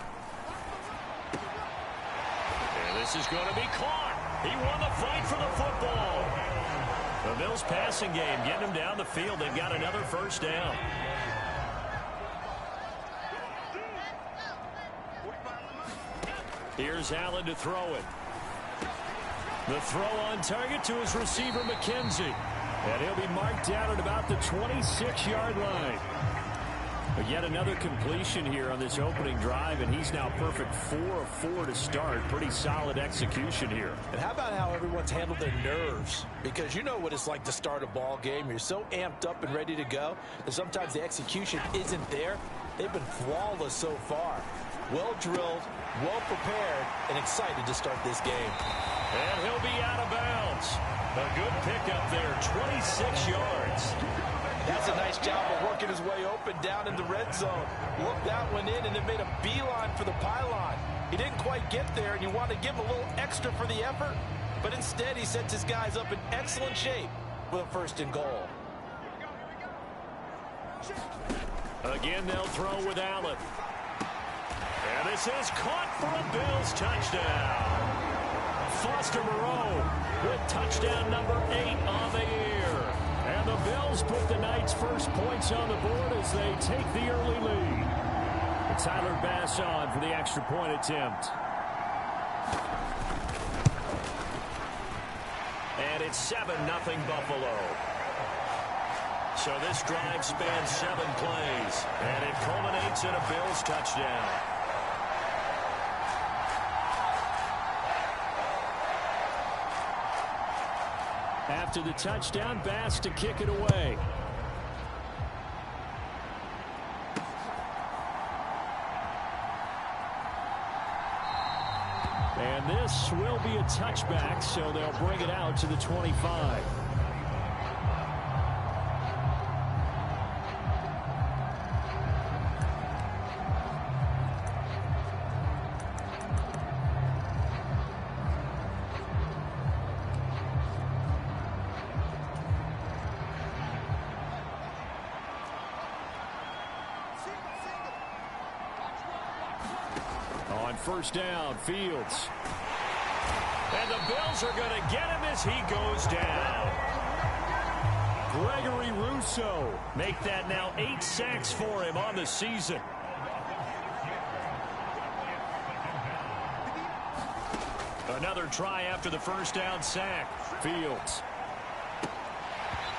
And this is going to be caught. He won the fight for the football. The Bills passing game getting him down the field. They've got another 1st down. Here's Allen to throw it. The throw on target to his receiver, McKenzie. And he'll be marked down at about the 26-yard line. But yet another completion here on this opening drive, and he's now perfect 4 of 4 to start. Pretty solid execution here. And how about how everyone's handled their nerves? Because you know what it's like to start a ball game. You're so amped up and ready to go that sometimes the execution isn't there. They've been flawless so far. well-drilled, well-prepared, and excited to start this game. And he'll be out of bounds. A good pickup there, 26 yards. That's a nice job of working his way open down in the red zone. Looked that one in and then made a beeline for the pylon. He didn't quite get there, and you want to give him a little extra for the effort, but instead he sets his guys up in excellent shape with a first and goal. Again, they'll throw with Allen. And this is caught for a Bills touchdown. Foster Moreau with touchdown number 8 on the year. And the Bills put the Knights' first points on the board as they take the early lead. And Tyler Bass on for the extra point attempt. And it's 7-0 Buffalo. So this drive spans 7 plays, and it culminates in a Bills touchdown. After the touchdown, Bass to kick it away. And this will be a touchback, so they'll bring it out to the 25. First down, Fields. And the Bills are going to get him as he goes down. Gregory Rousseau make that now 8 sacks for him on the season. Another try after the first down sack. Fields.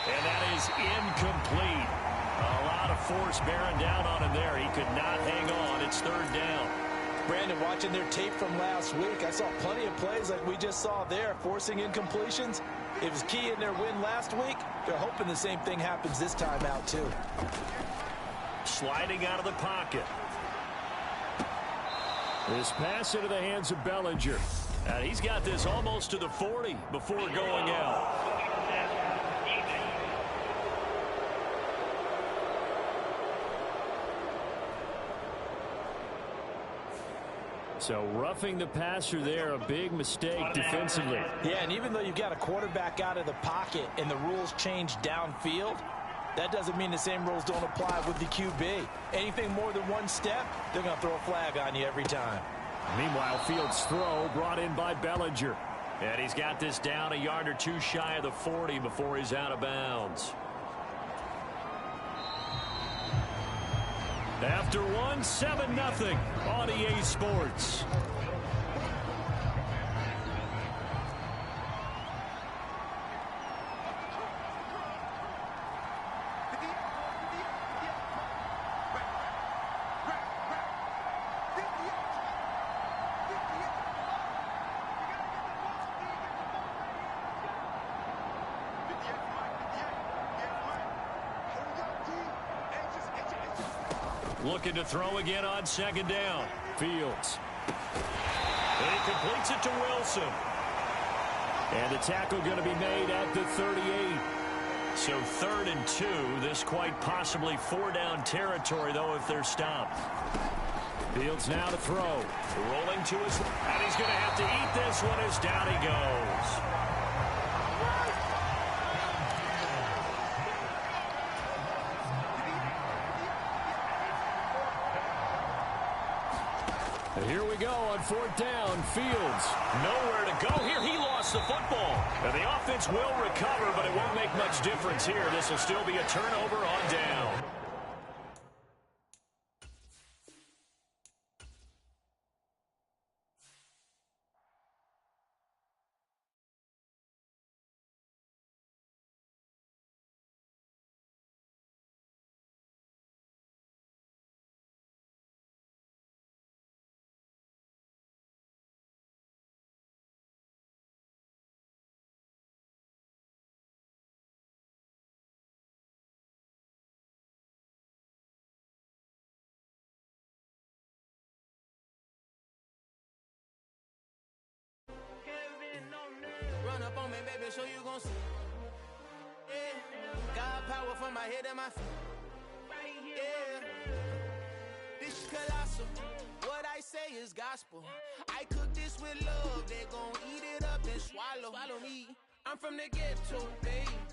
And that is incomplete. A lot of force bearing down on him there. He could not hang on. It's third down. Brandon, watching their tape from last week, I saw plenty of plays like we just saw there, forcing incompletions. It was key in their win last week. They're hoping the same thing happens this time out, too. Sliding out of the pocket. This pass into the hands of Bellinger. And he's got this almost to the 40 before going out. So roughing the passer there, a big mistake defensively. Yeah, and even though you've got a quarterback out of the pocket and the rules change downfield, that doesn't mean the same rules don't apply with the QB. Anything more than one step, they're going to throw a flag on you every time. Meanwhile, Fields' throw brought in by Bellinger. And he's got this down a yard or two shy of the 40 before he's out of bounds. After one, 7-0 on EA Sports. Looking to throw again on second down. Fields. And he completes it to Wilson. And the tackle going to be made at the 38. So 3rd and 2. This quite possibly 4-down territory, though, if they're stopped. Fields now to throw. Rolling to his... And he's going to have to eat this one as down he goes. Here we go on 4th down. Fields nowhere to go here. He lost the football. And the offense will recover, but it won't make much difference here. This will still be a turnover on down. coming, baby, so you gon' see. Yeah. Got power from my head and my feet. Yeah. This is colossal. What I say is gospel. I cook this with love. They gon' eat it up and swallow me. I'm from the ghetto, babe.